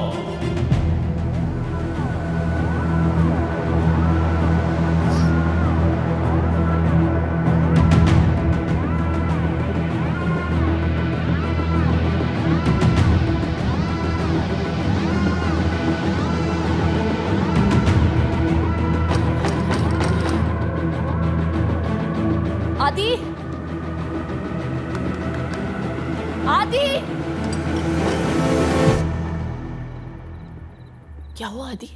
आदि, आदि, क्या हुआ आदि?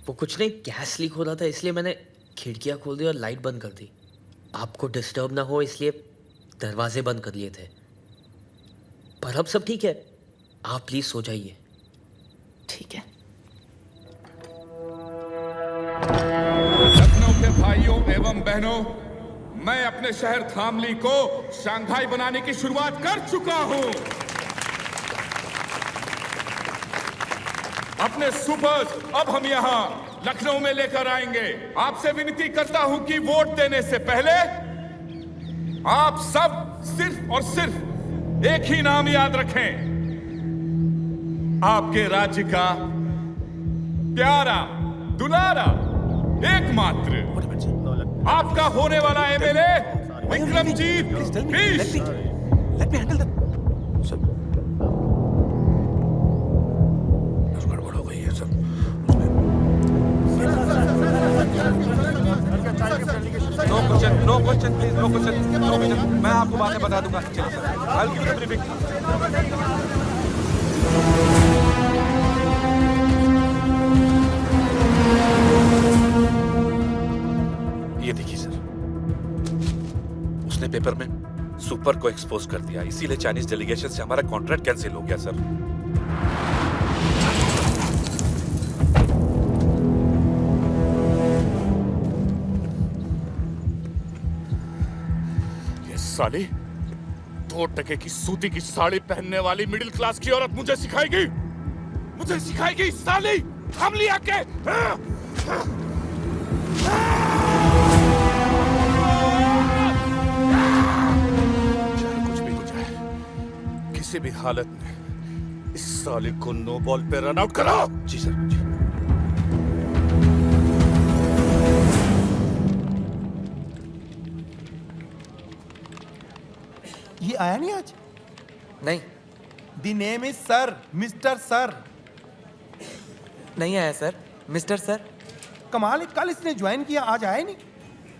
वो कुछ नहीं, गैस लीक हो रहा था इसलिए मैंने खिड़कियां खोल दी और लाइट बंद कर दी। आपको डिस्टर्ब ना हो इसलिए दरवाजे बंद कर लिए थे। पर अब सब ठीक है, आप प्लीज सो जाइए। ठीक है। लखनऊ के भाइयों एवं बहनों, मैं अपने शहर धामली को शंघाई बनाने की शुरुआत कर चुका हूं। अपने सुपर्स अब हम यहां लखनऊ में लेकर आएंगे। आपसे विनती करता हूं कि वोट देने से पहले आप सब सिर्फ और सिर्फ एक ही नाम याद रखें, आपके राज्य का प्यारा दुलारा एकमात्र आपका होने वाला एमएलए विक्रमजीत बिष्ट। गड़बड़ हो गई है सब। No question, no question please, no question, no question. मैं आपको बाद में बता दूंगा। चलो sir, I will give you the briefing. ये देखिए सर, उसने पेपर में सुपर को एक्सपोज कर दिया, इसीलिए चाइनीज डेलीगेशन से हमारा कॉन्ट्रैक्ट कैंसिल हो गया सर। ये साली 2 टके की सूती की साड़ी पहनने वाली मिडिल क्लास की औरत मुझे सिखाएगी साली धामली आके। किसी भी हालत में इस साले को नो बॉल पे रन आउट करो। जी सर। जी। ये आया नहीं आज? नहीं। The name is sir, mister sir. नहीं आया सर, मिस्टर सर। कमाल है, कल इसने ज्वाइन किया, आज आया नहीं।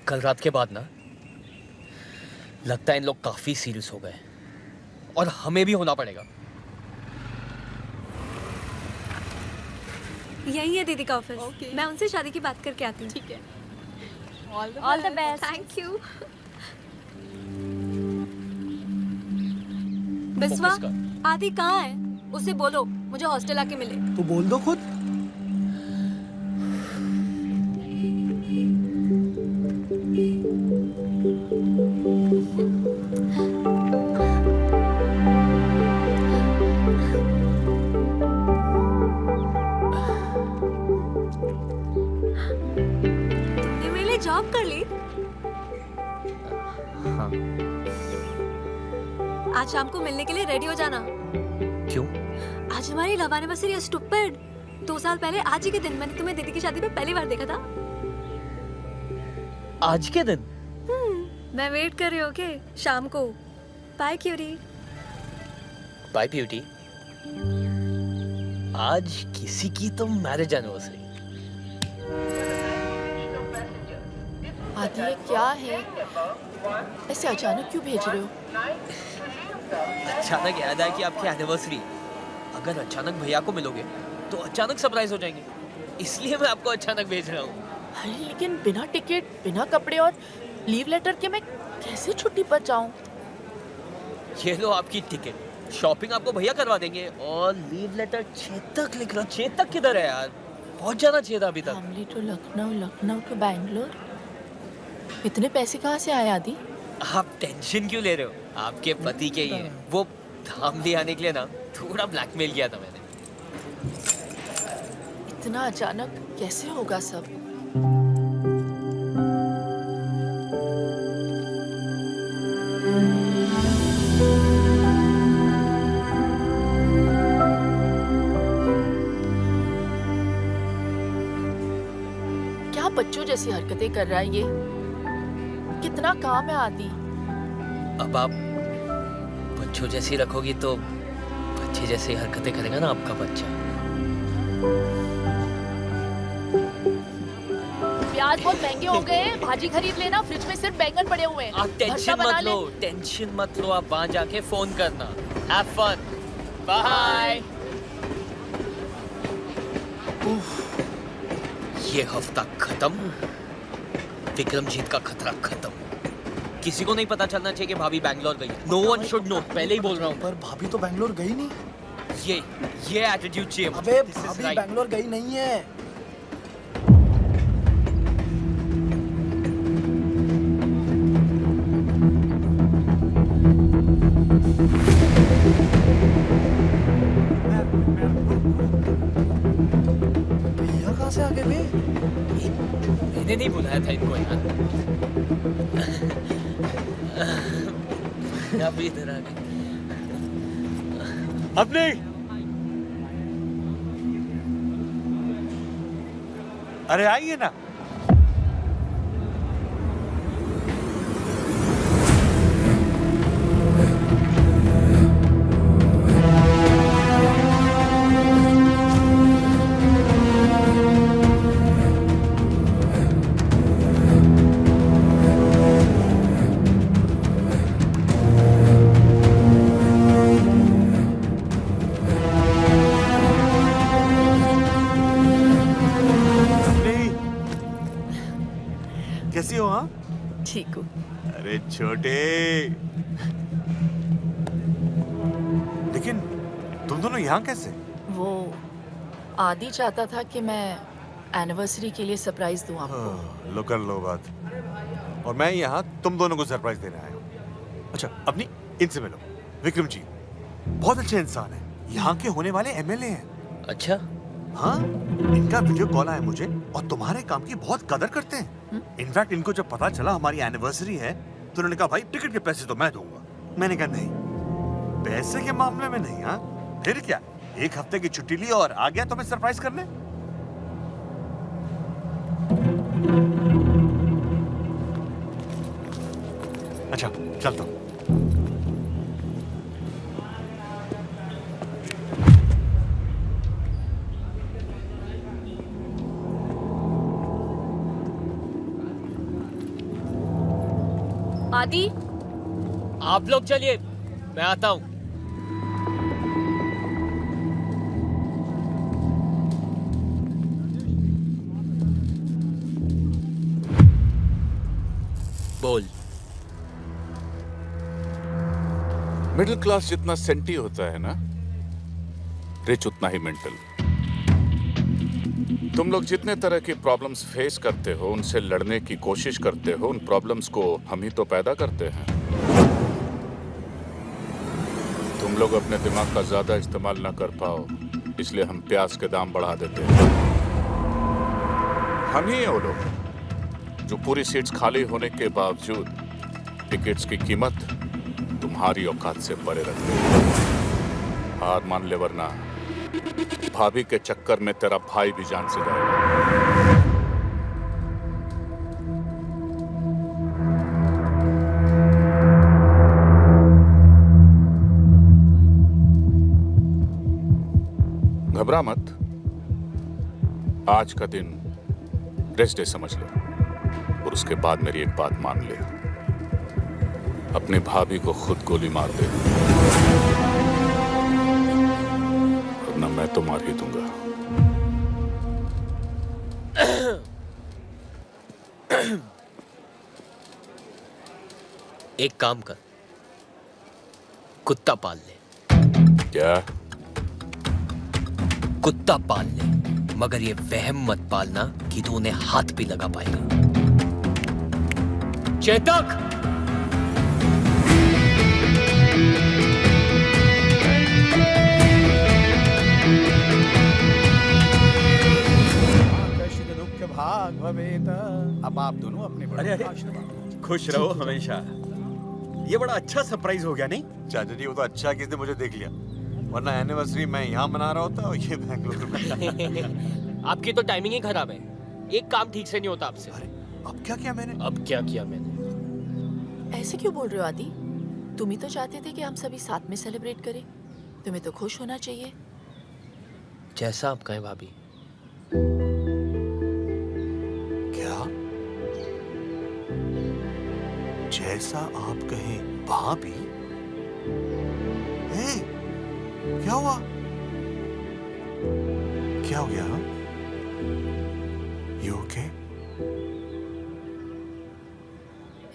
कल रात के बाद ना लगता है इन लोग काफी सीरियस हो गए और हमें भी होना पड़ेगा। यही है दीदी का ऑफिस। मैं उनसे शादी की बात करके आती हूँ। ठीक है। All the best. Thank you. Biswa, आदि कहाँ है? उसे बोलो मुझे हॉस्टल आके मिले। तो बोल दो खुद। जॉब कर ली? हाँ। आज शाम को मिलने के लिए रेडी हो जाना। क्यों? आज हमारी लव एनिवर्सरी है स्टूपिड। 2 साल पहले आज ही के दिन मैंने तुम्हें दीदी की शादी में पहली बार देखा था। आज के दिन? मैं वेट कर रही हूँ। ओके, शाम को। Bye cutie. Bye beauty. आज किसी की तो मैरिज एनिवर्सरी। आदि ये क्या है? ऐसे अचानक क्यों भेज रहे हो? अचानक याद आया कि आपकी एनिवर्सरी। अगर अचानक भैया को मिलोगे तो अचानक सरप्राइज हो जाएंगे, इसलिए मैं आपको अचानक भेज रहा हूँ। अरे लेकिन बिना टिकट, बिना कपड़े और लीव लेटर के मैं कैसे छुट्टी पर जाऊँ? ये लो आपकी टिकट। शॉपिंग आपको भैया करवा देंगे और लीव लेटर चेतक लिख रहा। चेतक किधर है यार? पहुंच जाना चाहिए था अभी तक। धामली टू लखनऊ, लखनऊ टू बैंगलोर। इतने पैसे कहाँ से आए आदि? आप टेंशन क्यों ले रहे हो? आपके पति के ही है। वो धाम ले आने के लिए ना थोड़ा ब्लैकमेल किया था मैंने। इतना अचानक कैसे होगा सब? क्या बच्चों जैसी हरकतें कर रहा है ये? कितना काम है आदि। अब आप बच्चों जैसी रखोगी तो बच्चे जैसी हरकतें करेगा ना आपका बच्चा। प्याज बहुत महंगे हो गए हैं, भाजी खरीद लेना, फ्रिज में सिर्फ बैंगन पड़े हुए हैं। आप टेंशन मत लो, आप वहां जाके फोन करना। Have fun, bye. ये हफ्ता खत्म, विक्रमजीत का खतरा खत्म। किसी को नहीं पता चलना चाहिए कि भाभी बैंगलोर गई। नो वन शुड नो, पहले ही बोल रहा हूँ। पर भाभी तो बैंगलोर गई नहीं। ये एटीट्यूड चाहिए। अबे भाभी बैंगलोर गई नहीं है। भैया कहाँ से आ गए बे? मैंने नहीं बुलाया था इनको यार। आप इधर आ गए। अपने अरे आइए ना। कैसी हो? हाँ ठीक हूँ। अरे छोटे, लेकिन तुम दोनों यहाँ कैसे? वो आदि चाहता था कि मैं एनिवर्सरी के लिए सरप्राइज दूं आपको। लो कर लो बात। और मैं यहाँ तुम दोनों को सरप्राइज देने आया हूँ। अच्छा अपनी इनसे मिलो। विक्रम जी बहुत अच्छे इंसान है, यहाँ के होने वाले एमएलए हैं। अच्छा हाँ, इनका वीडियो कॉल आया मुझे और तुम्हारे काम की बहुत कदर करते हैं। इनफैक्ट इनको जब पता चला हमारी एनिवर्सरी है तो उन्होंने कहा भाई टिकट के पैसे तो मैं दूंगा। मैंने कहा नहीं, पैसे के मामले में नहीं। हाँ फिर क्या, एक हफ्ते की छुट्टी ली और आ गया तुम्हें सरप्राइज करने। अच्छा चलता हूँ। आदि आप लोग चलिए, मैं आता हूं। बोल। मिडिल क्लास जितना सेंटी होता है ना, रिच उतना ही मेंटल। तुम लोग जितने तरह की प्रॉब्लम्स फेस करते हो, उनसे लड़ने की कोशिश करते हो, उन प्रॉब्लम्स को हम ही तो पैदा करते हैं। तुम लोग अपने दिमाग का ज्यादा इस्तेमाल ना कर पाओ, इसलिए हम प्याज के दाम बढ़ा देते हैं। हम ही हैं वो लोग जो पूरी सीट्स खाली होने के बावजूद टिकट्स की कीमत तुम्हारी औकात से परे रखते हैं। हार मान ले वरना भाभी के चक्कर में तेरा भाई भी जान से जाएगा। घबरा मत, आज का दिन रेस्ट डे समझ लो और उसके बाद मेरी एक बात मान ले, अपनी भाभी को खुद गोली मार दे वरना मैं तो मार ही दूंगा। एक काम कर, कुत्ता पाल ले। क्या? कुत्ता पाल ले, मगर ये वहम मत पालना कि तू उन्हें हाथ भी लगा पाएगा। चेतक! वाग् भवेत। अब आप दोनों अपने बड़ों अरे का आशीर्वाद लो। खुश रहो हमेशा। ये बड़ा अच्छा सरप्राइज हो गया नहीं? चाचा जी वो तो अच्छा किसने मुझे देख लिया, वरना एनिवर्सरी मैं यहाँ मना रहा होता और ये बैंगलोर में। आपकी तो टाइमिंग ही खराब है, एक काम ठीक से नहीं होता आपसे। अब क्या किया मैंने? अब क्या किया मैंने? ऐसे क्यों बोल रहे हो आदि? तुम ही तो चाहते थे कि हम सभी साथ में सेलिब्रेट करें। तुम्हें तो खुश होना चाहिए। जैसा आप कहें भाभी। क्या? जैसा आप कहें भाभी? हे, क्या हुआ? क्या हो गया? You okay?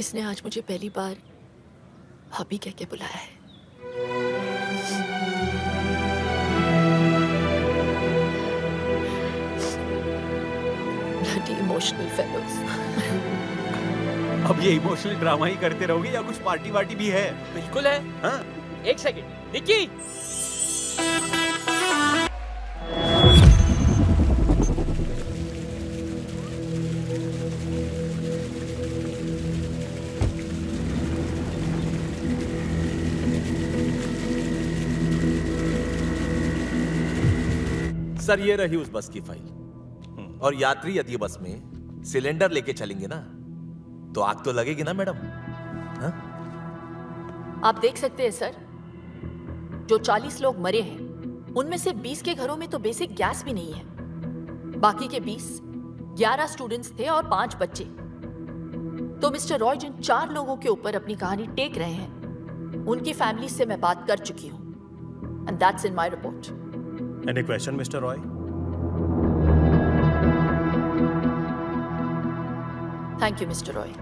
इसने आज मुझे पहली बार भाभी कह के बुलाया है। Bloody emotional fellows. अब ये इमोशनल ड्रामा ही करते रहोगे या कुछ पार्टी वार्टी भी है? बिल्कुल है। हाँ? एक सेकंड, निक्की। सर ये रही उस बस की फाइल। और यात्री यदि बस में सिलेंडर लेके चलेंगे ना तो आग तो लगेगी ना मैडम? हाँ? आप देख सकते हैं सर, जो 40 लोग मरे हैं उनमें से 20 के घरों में तो बेसिक गैस भी नहीं है। बाकी के 20 11 स्टूडेंट्स थे और 5 बच्चे। तो मिस्टर रॉय जिन 4 लोगों के ऊपर अपनी कहानी टेक रहे हैं उनकी फैमिली से मैं बात कर चुकी हूं, and that's in my report. Any question, Mr. Roy? Thank you mister Roy.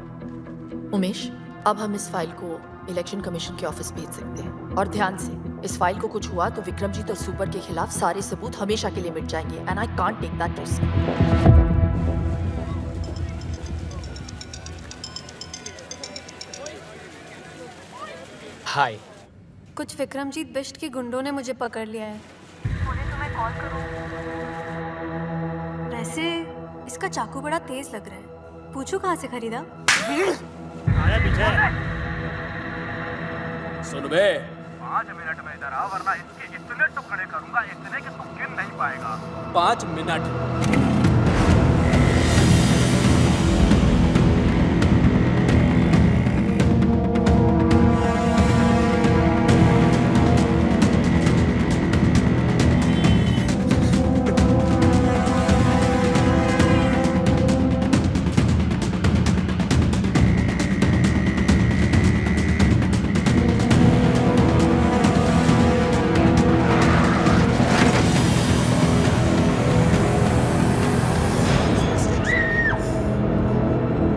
Umesh, अब हम इस फाइल को इलेक्शन कमीशन के ऑफिस भेज सकते हैं। और ध्यान से, इस फाइल को कुछ हुआ तो विक्रमजीत और सुपर के खिलाफ सारे सबूत हमेशा के लिए मिट जाएंगे, and I can't take that risk. Hi. कुछ विक्रमजीत बिष्ट के गुंडों ने मुझे पकड़ लिया है। बोले तो मैं कॉल करूं। वैसे इसका चाकू बड़ा तेज लग रहा है, पूछो कहाँ से खरीदा? आया पीछे। सुन बे, 5 मिनट में इधर आ, वरना इसके इतने टुकड़े करूंगा, इतने कि तू गिन नहीं पाएगा। 5 मिनट।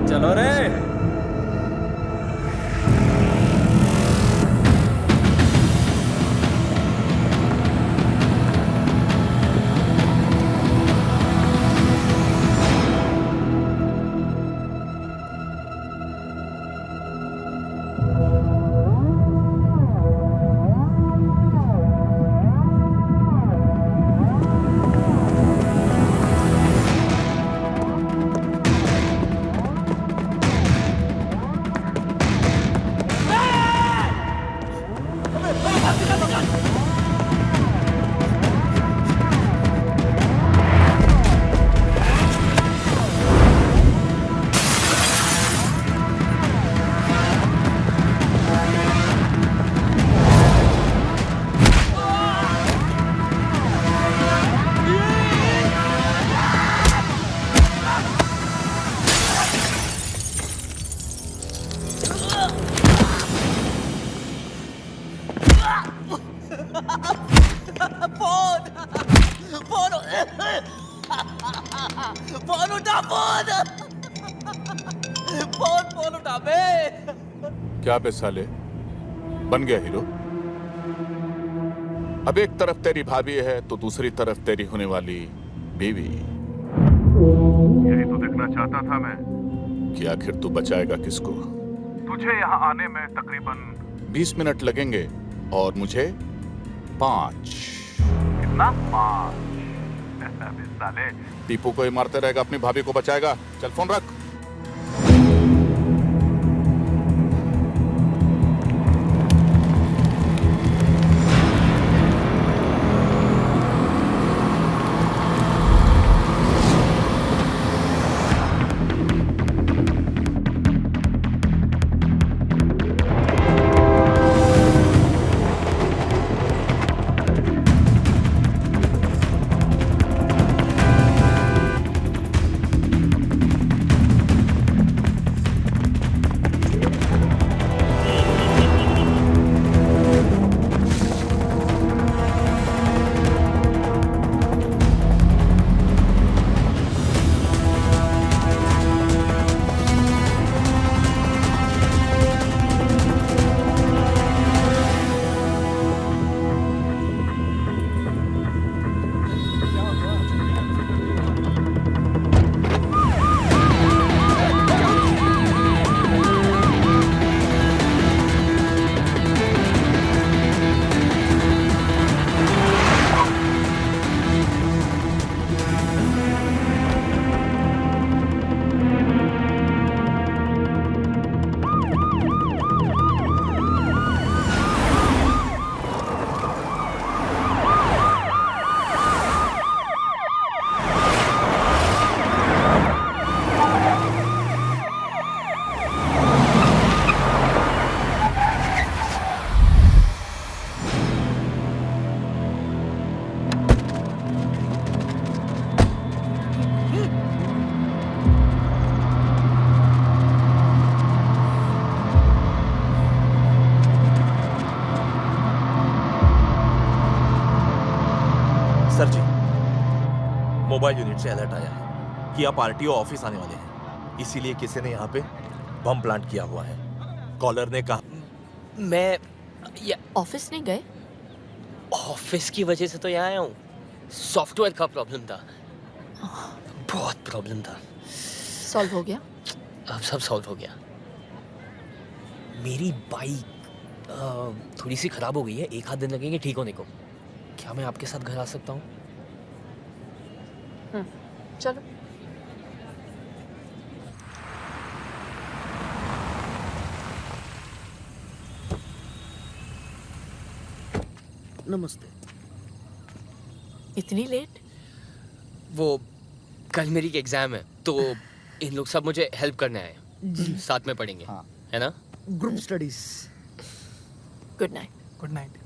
चलो रे। फोन उठा, फोन उठा बे। क्या बे साले, बन गया हीरो? अब एक तरफ तेरी भाभी है तो दूसरी तरफ तेरी होने वाली बीवी। यही तो देखना चाहता था मैं कि आखिर तू बचाएगा किसको? तुझे यहाँ आने में तकरीबन 20 मिनट लगेंगे और मुझे 5। कितना? 5। साले। टीपू को ही मारते रहेगा, अपनी भाभी को बचाएगा। चल फोन रख। सर जी, मोबाइल यूनिट से अलर्ट आया है कि आप आरटीओ ऑफिस आने वाले हैं, इसीलिए किसी ने यहाँ पे बम प्लांट किया हुआ है। कॉलर ने कहा मैं ऑफिस नहीं गए? ऑफिस की वजह से तो यहाँ आया हूँ। सॉफ्टवेयर का प्रॉब्लम था, बहुत प्रॉब्लम था। सॉल्व हो गया? अब सब सॉल्व हो गया। मेरी बाइक थोड़ी सी खराब हो गई है, 1 आध दिन लगेंगे ठीक होने को। क्या मैं आपके साथ घर आ सकता हूँ? चलो। नमस्ते। इतनी लेट? वो कल मेरी एग्जाम है तो इन लोग सब मुझे हेल्प करने आए हैं। साथ में पढ़ेंगे, है ना? Group studies. Good night. Good night.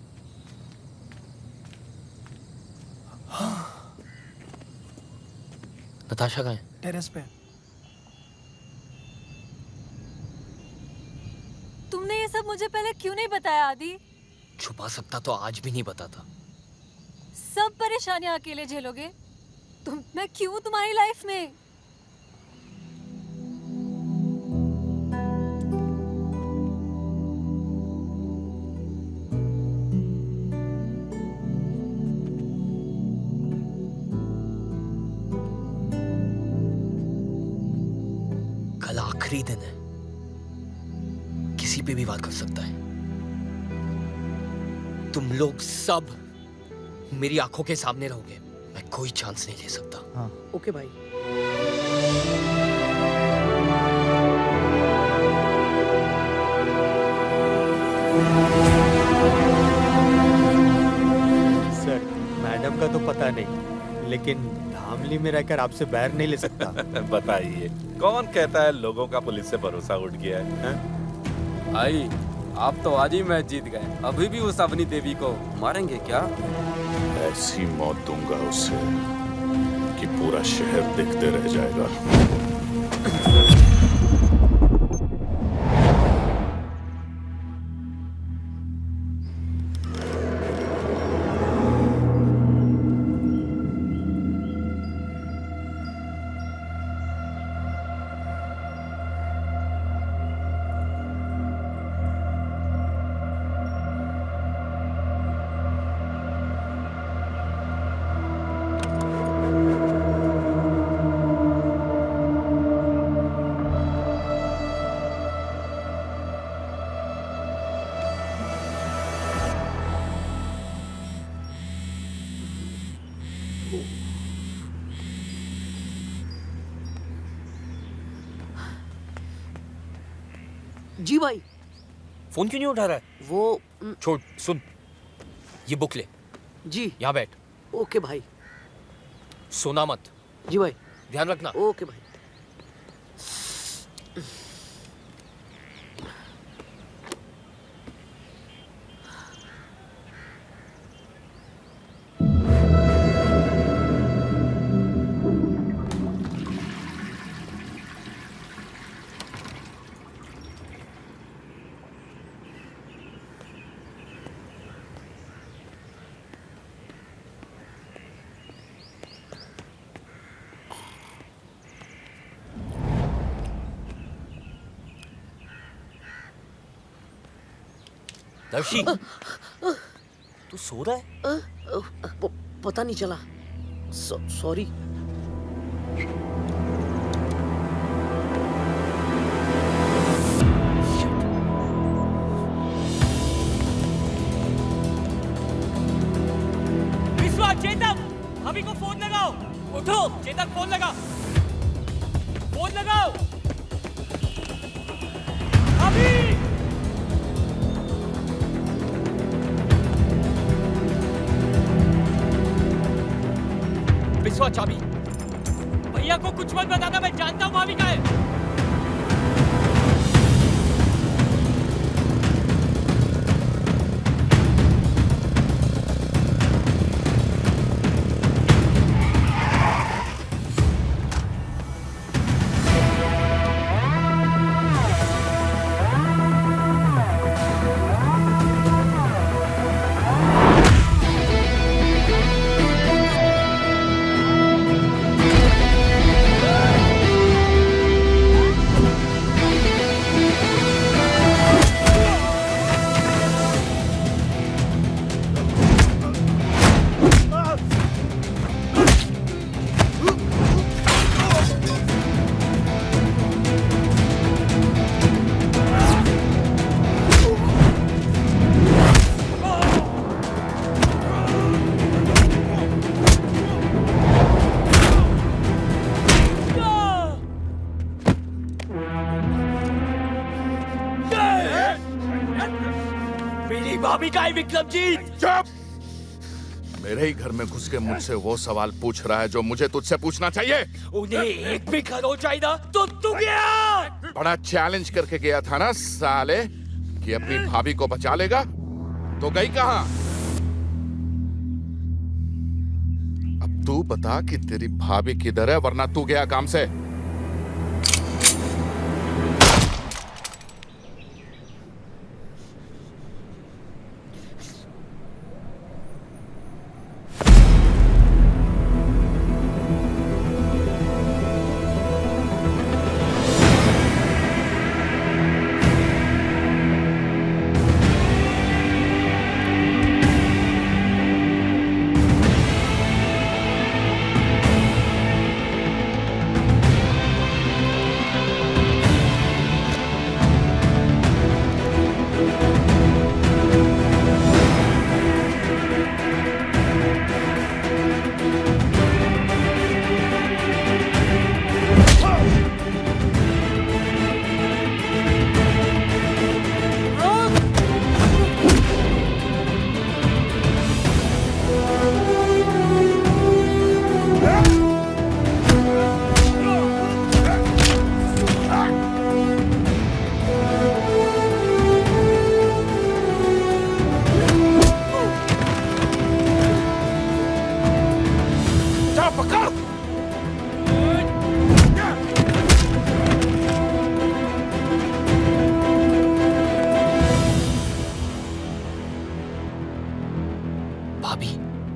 Natasha कहाँ है? टेरेस पे। तुमने ये सब मुझे पहले क्यों नहीं बताया आदि? छुपा सकता तो आज भी नहीं बताता। सब परेशानियां अकेले झेलोगे? मैं क्यों तुम्हारी लाइफ में? कल आखिरी दिन है, किसी पे भी बात कर सकता है। तुम लोग सब मेरी आंखों के सामने रहोगे, मैं कोई चांस नहीं ले सकता। हाँ। ओके भाई। सर, मैडम का तो पता नहीं, लेकिन धामली में रहकर आपसे बैर नहीं ले सकता। बताइए, कौन कहता है लोगों का पुलिस से भरोसा उठ गया है? भाई, आप तो आज ही मैच जीत गए, अभी भी उस अवनी देवी को मारेंगे क्या? ऐसी मौत दूंगा उसे कि पूरा शहर देखते रह जाएगा। जी भाई। फोन क्यों नहीं उठा रहा है? वो छोड़, सुन, ये बुक ले। जी। यहाँ बैठ। ओके भाई। सोना मत। जी भाई। ध्यान रखना। ओके भाई। दर्शी, तू सो रहा है? पता नहीं चला। सॉरी। विश्वा, चेतक, भाभी को फोन लगाओ। उठो, चेतक, फोन लगा। फोन लगाओ। भाभी। विश्वा, चाबी। भैया को कुछ मत बताना, मैं जानता हूँ भाभी का है। भाभी का है विक्रमजीत। चुप! मेरे ही घर में घुस के मुझसे वो सवाल पूछ रहा है जो मुझे तुझसे पूछना चाहिए। उन्हें एक भी खरोच चाहिए तो तू गया। बड़ा चैलेंज करके गया था ना साले कि अपनी भाभी को बचा लेगा, तो गई कहां? अब तू बता कि तेरी भाभी किधर है, वरना तू गया काम से।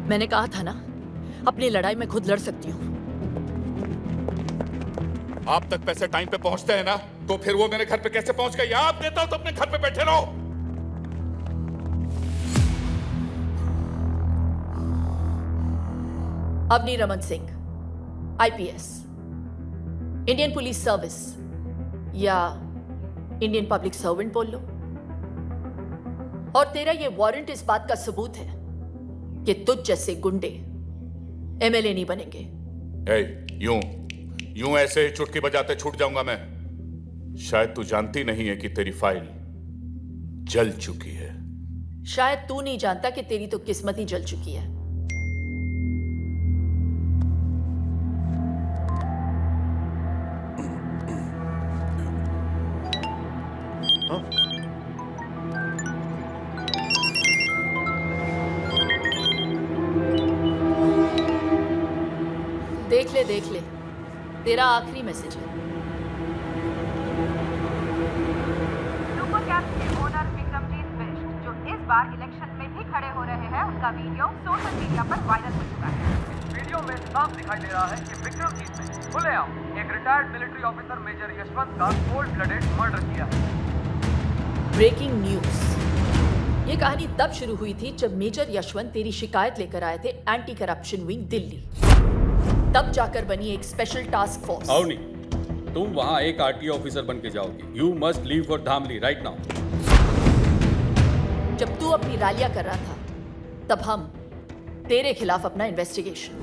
मैंने कहा था ना, अपनी लड़ाई में खुद लड़ सकती हूँ। आप तक पैसे टाइम पे पहुंचते हैं ना, तो फिर वो मेरे घर पे कैसे पहुंच गए? आप देता हूं तो अपने घर पे बैठे रहो। Avni Raman Singh, IPS, Indian police service या इंडियन पब्लिक सर्वेंट बोल लो। और तेरा ये वारंट इस बात का सबूत है कि तुझ जैसे गुंडे एमएलए नहीं बनेंगे। यूं ऐसे ही चुटकी बजाते छूट जाऊंगा मैं? शायद तू जानती नहीं है कि तेरी फाइल जल चुकी है। शायद तू नहीं जानता कि तेरी तो किस्मत ही जल चुकी है। देख ले तेरा आखिरी मैसेज है। सुपर कैप्स के ओनर विक्रमजीत बिष्ट, जो इस बार इलेक्शन में भी खड़े हो रहे हैं, उनका वीडियो सोशल मीडिया पर वायरल हो चुका है। इस वीडियो में साफ दिखाई दे रहा है कि विक्रमजीत ने खुलेआम एक retired military officer major Yashwant का कोल्ड ब्लडेड मर्डर किया है। Breaking news. ये कहानी तब शुरू हुई थी जब मेजर यशवंत तेरी शिकायत लेकर आए थे एंटी करप्शन विंग दिल्ली। तब जाकर बनी एक स्पेशल टास्क फोर्स। अवनी, तुम वहां एक आरटीओ ऑफिसर बन के जाओगी। You must leave for Dhamli right now. जब तू अपनी रैलियां कर रहा था, तब हम तेरे खिलाफ अपना इन्वेस्टिगेशन।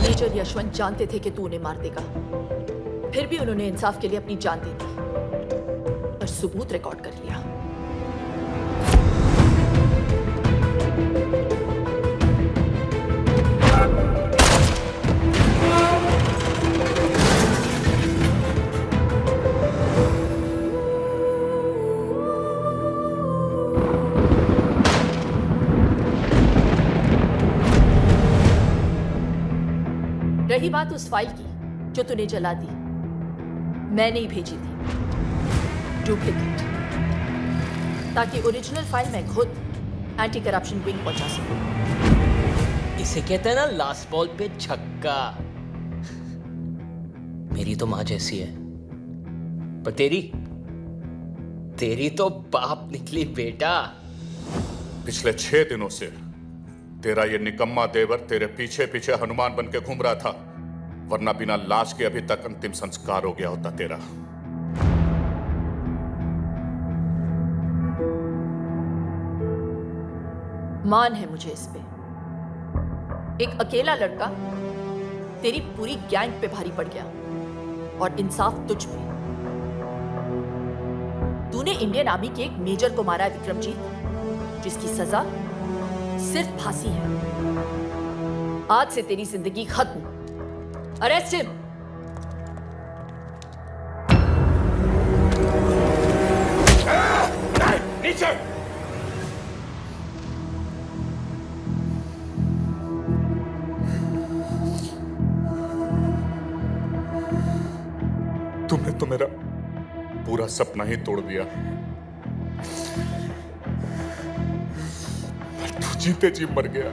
मेजर यशवंत जानते थे कि तू उन्हें मार देगा, फिर भी उन्होंने इंसाफ के लिए अपनी जान दे दी और सबूत रिकॉर्ड कर लिया। रही बात उस फाइल की जो तूने जला दी, मैंने ही भेजी थी डुप्लीकेट, ताकि ओरिजिनल फाइल मैं खुद एंटी करप्शन विंग पहुंचा सकूं। इसे कहते हैं ना लास्ट बॉल पे छक्का। मेरी तो मां जैसी है, पर तेरी तो बाप निकली बेटा। पिछले 6 दिनों से तेरा ये निकम्मा देवर तेरे पीछे पीछे हनुमान बन के घूम रहा था, वरना बिना लाश के अभी तक अंतिम संस्कार हो गया होता तेरा। मान है मुझे इस पे। एक अकेला लड़का तेरी पूरी गैंग पे भारी पड़ गया और इंसाफ तुझ पे। तूने इंडियन आर्मी के एक मेजर को मारा है विक्रमजीत, जिसकी सजा सिर्फ फांसी है। आज से तेरी जिंदगी खत्म। Arrest him. नीचे। तुमने तो मेरा पूरा सपना ही तोड़ दिया। तू जीते जी मर गया।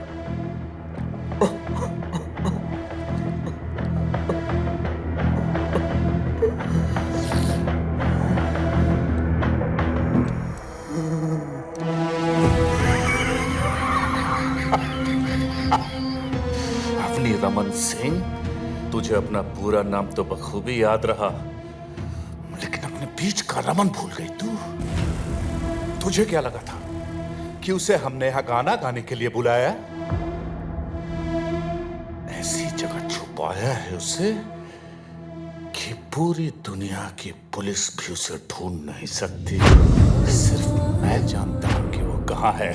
अवनी रमन सिंह, तुझे अपना पूरा नाम तो बखूबी याद रहा, लेकिन अपने बीच का रमन भूल गई तू। तुझे क्या लगा था कि उसे हमने यहां गाना गाने के लिए बुलाया? ऐसी जगह छुपाया है उसे कि पूरी दुनिया की पुलिस भी उसे ढूंढ नहीं सकती। सिर्फ मैं जानता हूं कि वो कहां है।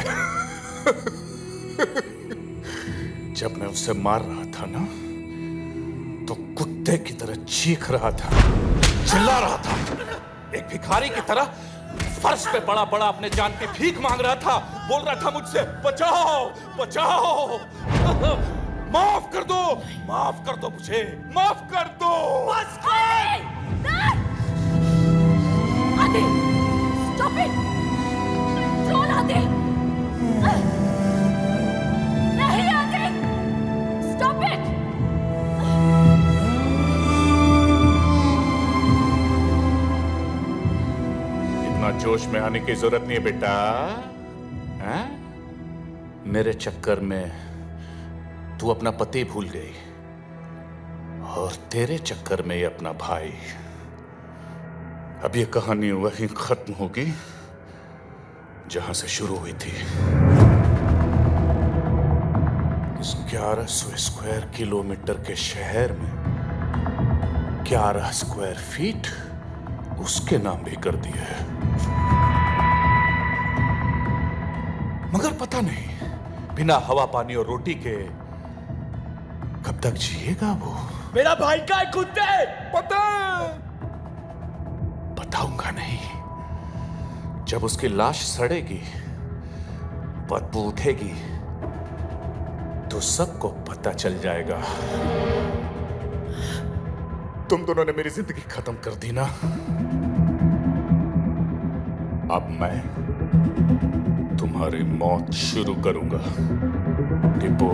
जब मैं उसे मार रहा था ना, तो कुत्ते की तरह चीख रहा था, चिल्ला रहा था, एक भिखारी की तरह फर्श पे पड़ा पड़ा अपने जान की भीख मांग रहा था, बोल रहा था मुझसे बचाओ बचाओ, माफ कर दो मुझे, माफ कर दो। बस आदि, स्टॉप इट, ड्रोन आदि, नहीं आदि, स्टॉप इट। इतना जोश में आने की जरूरत नहीं है बेटा। हैं? मेरे चक्कर में तू अपना पति भूल गई और तेरे चक्कर में ये अपना भाई। अब ये कहानी वहीं खत्म होगी जहां से शुरू हुई थी। इस 1100 स्क्वायर किलोमीटर के शहर में 11 स्क्वायर फीट उसके नाम भी कर दिए है। मगर पता नहीं बिना हवा पानी और रोटी के कब तक जिएगा वो। मेरा भाई का है कुत्ते। बताऊंगा नहीं। जब उसकी लाश सड़ेगी, बदबू उठेगी, तो सबको पता चल जाएगा। तुम दोनों ने मेरी जिंदगी खत्म कर दी ना। अब मैं तुम्हारी मौत शुरू करूंगा। टिप्पो,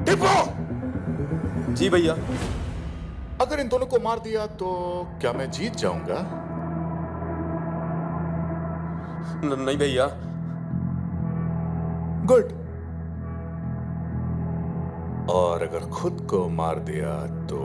टिप्पो! जी भैया। अगर इन दोनों को मार दिया तो क्या मैं जीत जाऊंगा? नहीं भैया। गुड। और अगर खुद को मार दिया तो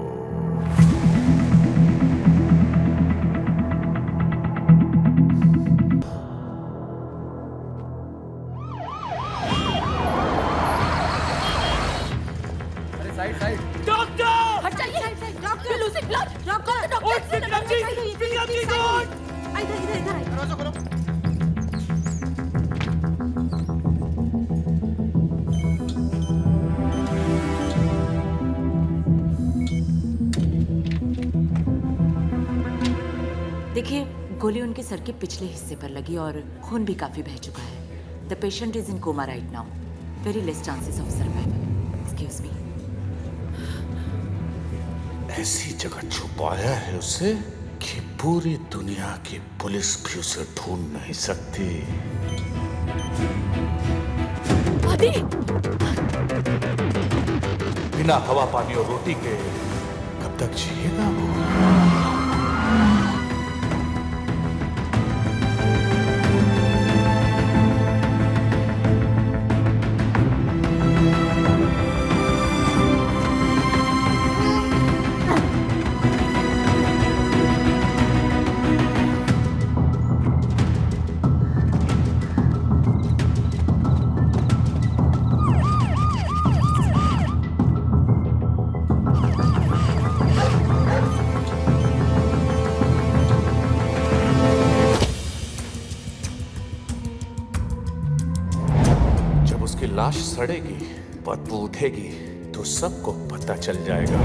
साइड साइड। डॉक्टर! हट जाइए। Doctor losing blood. Doctor Vikram ji इधर दरवाजा खोलो। देखिए, गोली उनके सर के पिछले हिस्से पर लगी और खून भी काफी बह चुका है। The patient is in coma right now. Very less chances of survival. Excuse me. ऐसी जगह छुपाया है उसे कि पूरी दुनिया की पुलिस भी उसे ढूंढ नहीं सकती। आदि! बिना हवा पानी और रोटी के कब तक जिएगा वो? लाश सड़ेगी, बदबू उठेगी, तो सबको पता चल जाएगा।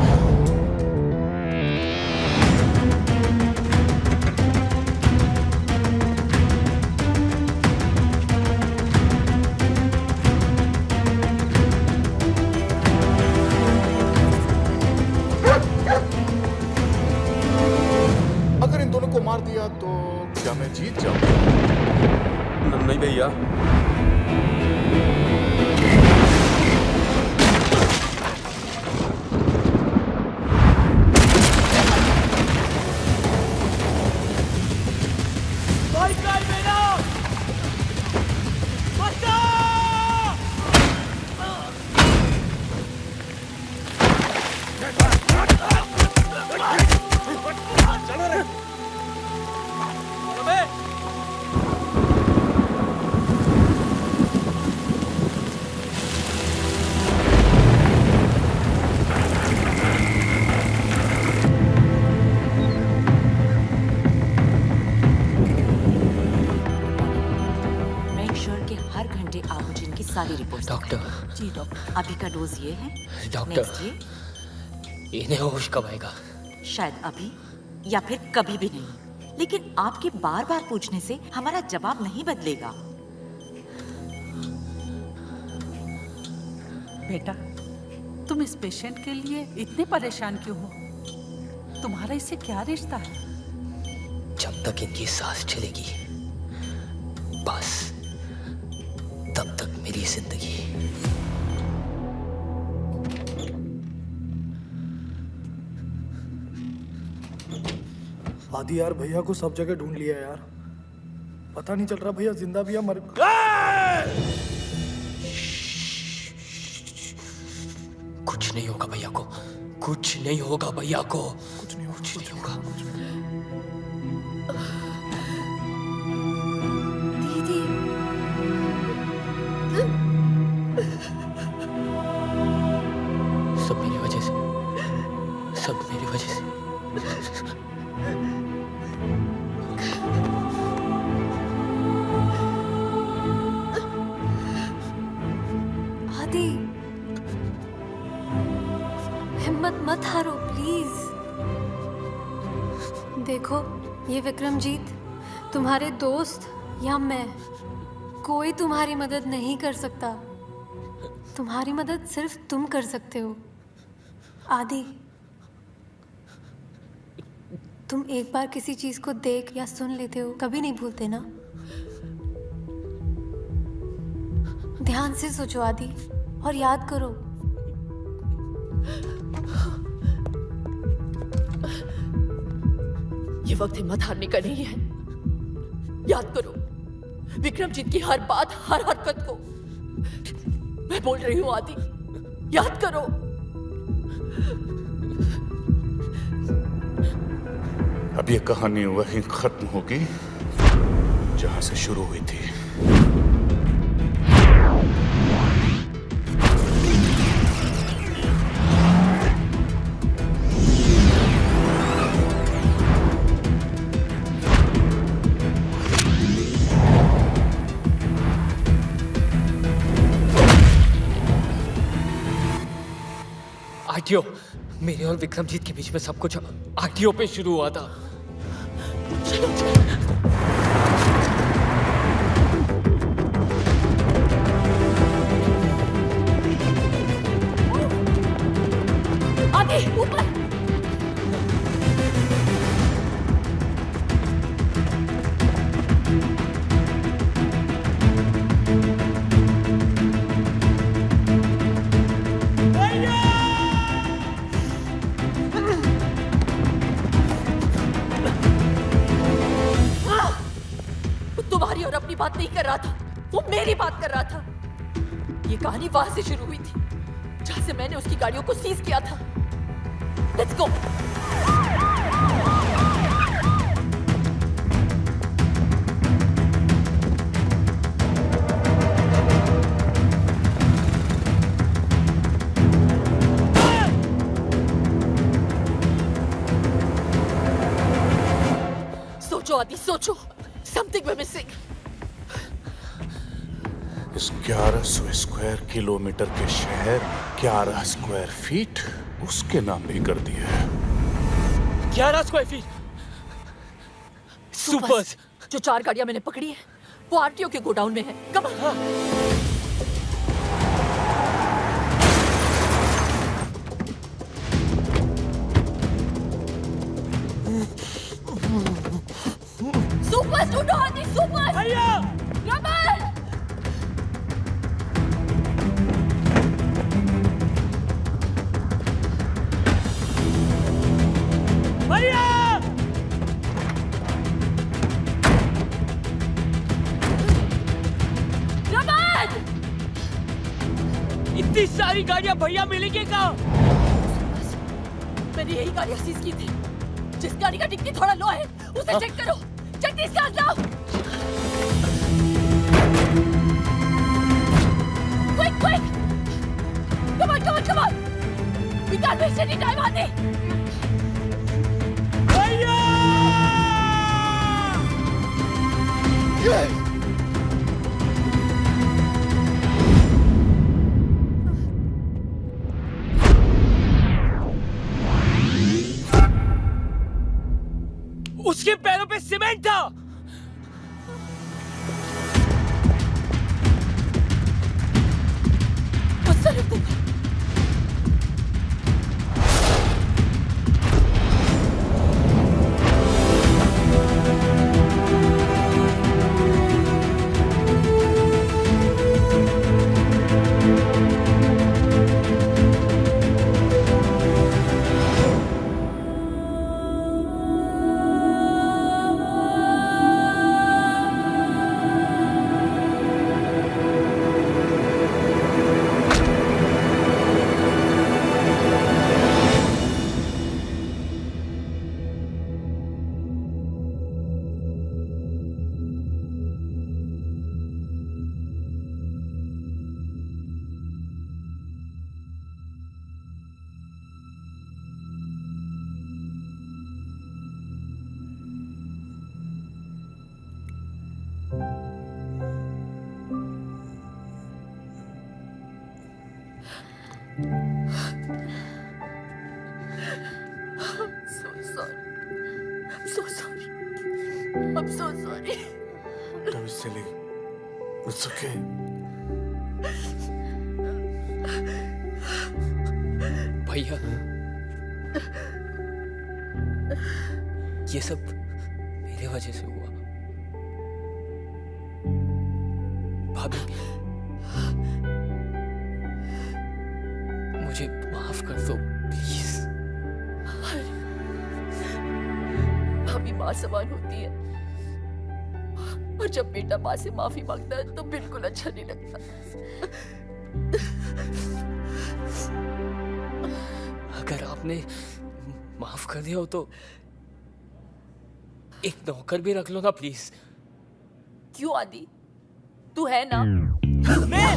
अगर इन दोनों को मार दिया तो क्या मैं जीत जाऊंगा? नहीं भैया। डॉक्टर। जी डॉक्टर। अभी का डोज ये है। डॉक्टर, नेक्स्ट ये। इन्हें होश कब आएगा? शायद अभी या फिर कभी भी नहीं। लेकिन आपके बार बार पूछने से हमारा जवाब नहीं बदलेगा। बेटा, तुम इस पेशेंट के लिए इतने परेशान क्यों हो? तुम्हारा इससे क्या रिश्ता है? जब तक इनकी सांस चलेगी, बस तब तक मेरी जिंदगी। आदि यार, भैया को सब जगह ढूंढ लिया यार। पता नहीं चल रहा भैया जिंदा भी या मर। कुछ नहीं होगा भैया को, कुछ नहीं होगा भैया को, कुछ नहीं होगा। दीदी। आदि, हिम्मत मत हारो प्लीज। देखो ये विक्रमजीत, तुम्हारे दोस्त या मैं, कोई तुम्हारी मदद नहीं कर सकता। तुम्हारी मदद सिर्फ तुम कर सकते हो। आदि, तुम एक बार किसी चीज को देख या सुन लेते हो, कभी नहीं भूलते ना? ध्यान से सोचो आदि, और याद करो। ये वक्त हिम्मत हारने का नहीं है। याद करो विक्रमजीत की हर बात, हर हरकत को। मैं बोल रही हूँ आदि, याद करो। अब ये कहानी वहीं खत्म होगी जहां से शुरू हुई थी। आरटीओ, मेरे और विक्रमजीत के बीच में सब कुछ आरटीओ पे शुरू हुआ था। आगे ऊपर। तुम्हारी और अपनी बात नहीं कर रहा था, वो मेरी बात कर रहा था। ये कहानी वहां से शुरू हुई थी जहां से मैंने उसकी गाड़ियों को सीज किया था। Let's go. सोचो आदि, सोचो। Something we're missing. इस 1100 स्क्वायर किलोमीटर के शहर 11 स्क्वायर फीट उसके नाम पे कर दिया है। 11 स्क्वायर फीट सुपर्स। जो 4 गाड़ियां मैंने पकड़ी है वो आरटीओ के गोडाउन में है। Come on. सुपर ढूंढो आदि, सुपर। भैया रमन, भैया रमन। इतनी सारी गाड़ियां भैया मिलेंगे कहाँ? मैंने यही गाड़ियां सीज की थी। जिस गाड़ी का डिक्की थोड़ा लो है उसे चेक करो। जल्दी इसका लाओ। Quick, quick! Come on, come on, come on! We can't waste any time, Adi! भैया! उसके पैरों पे सीमेंट था। उस तरफ देखो। So sorry. I'm so sorry. Don't be silly. It's okay. भैया, ये सब मेरे वजह से हुआ। भाभी, मुझे माफ कर दो प्लीज। भाभी माँ समान होती है, और जब बेटा माँ से माफी मांगता है तो बिल्कुल अच्छा नहीं लगता। अगर आपने माफ कर दिया हो तो एक नौकर भी रख लो ना प्लीज। क्यों आदि, तू है ना? मैं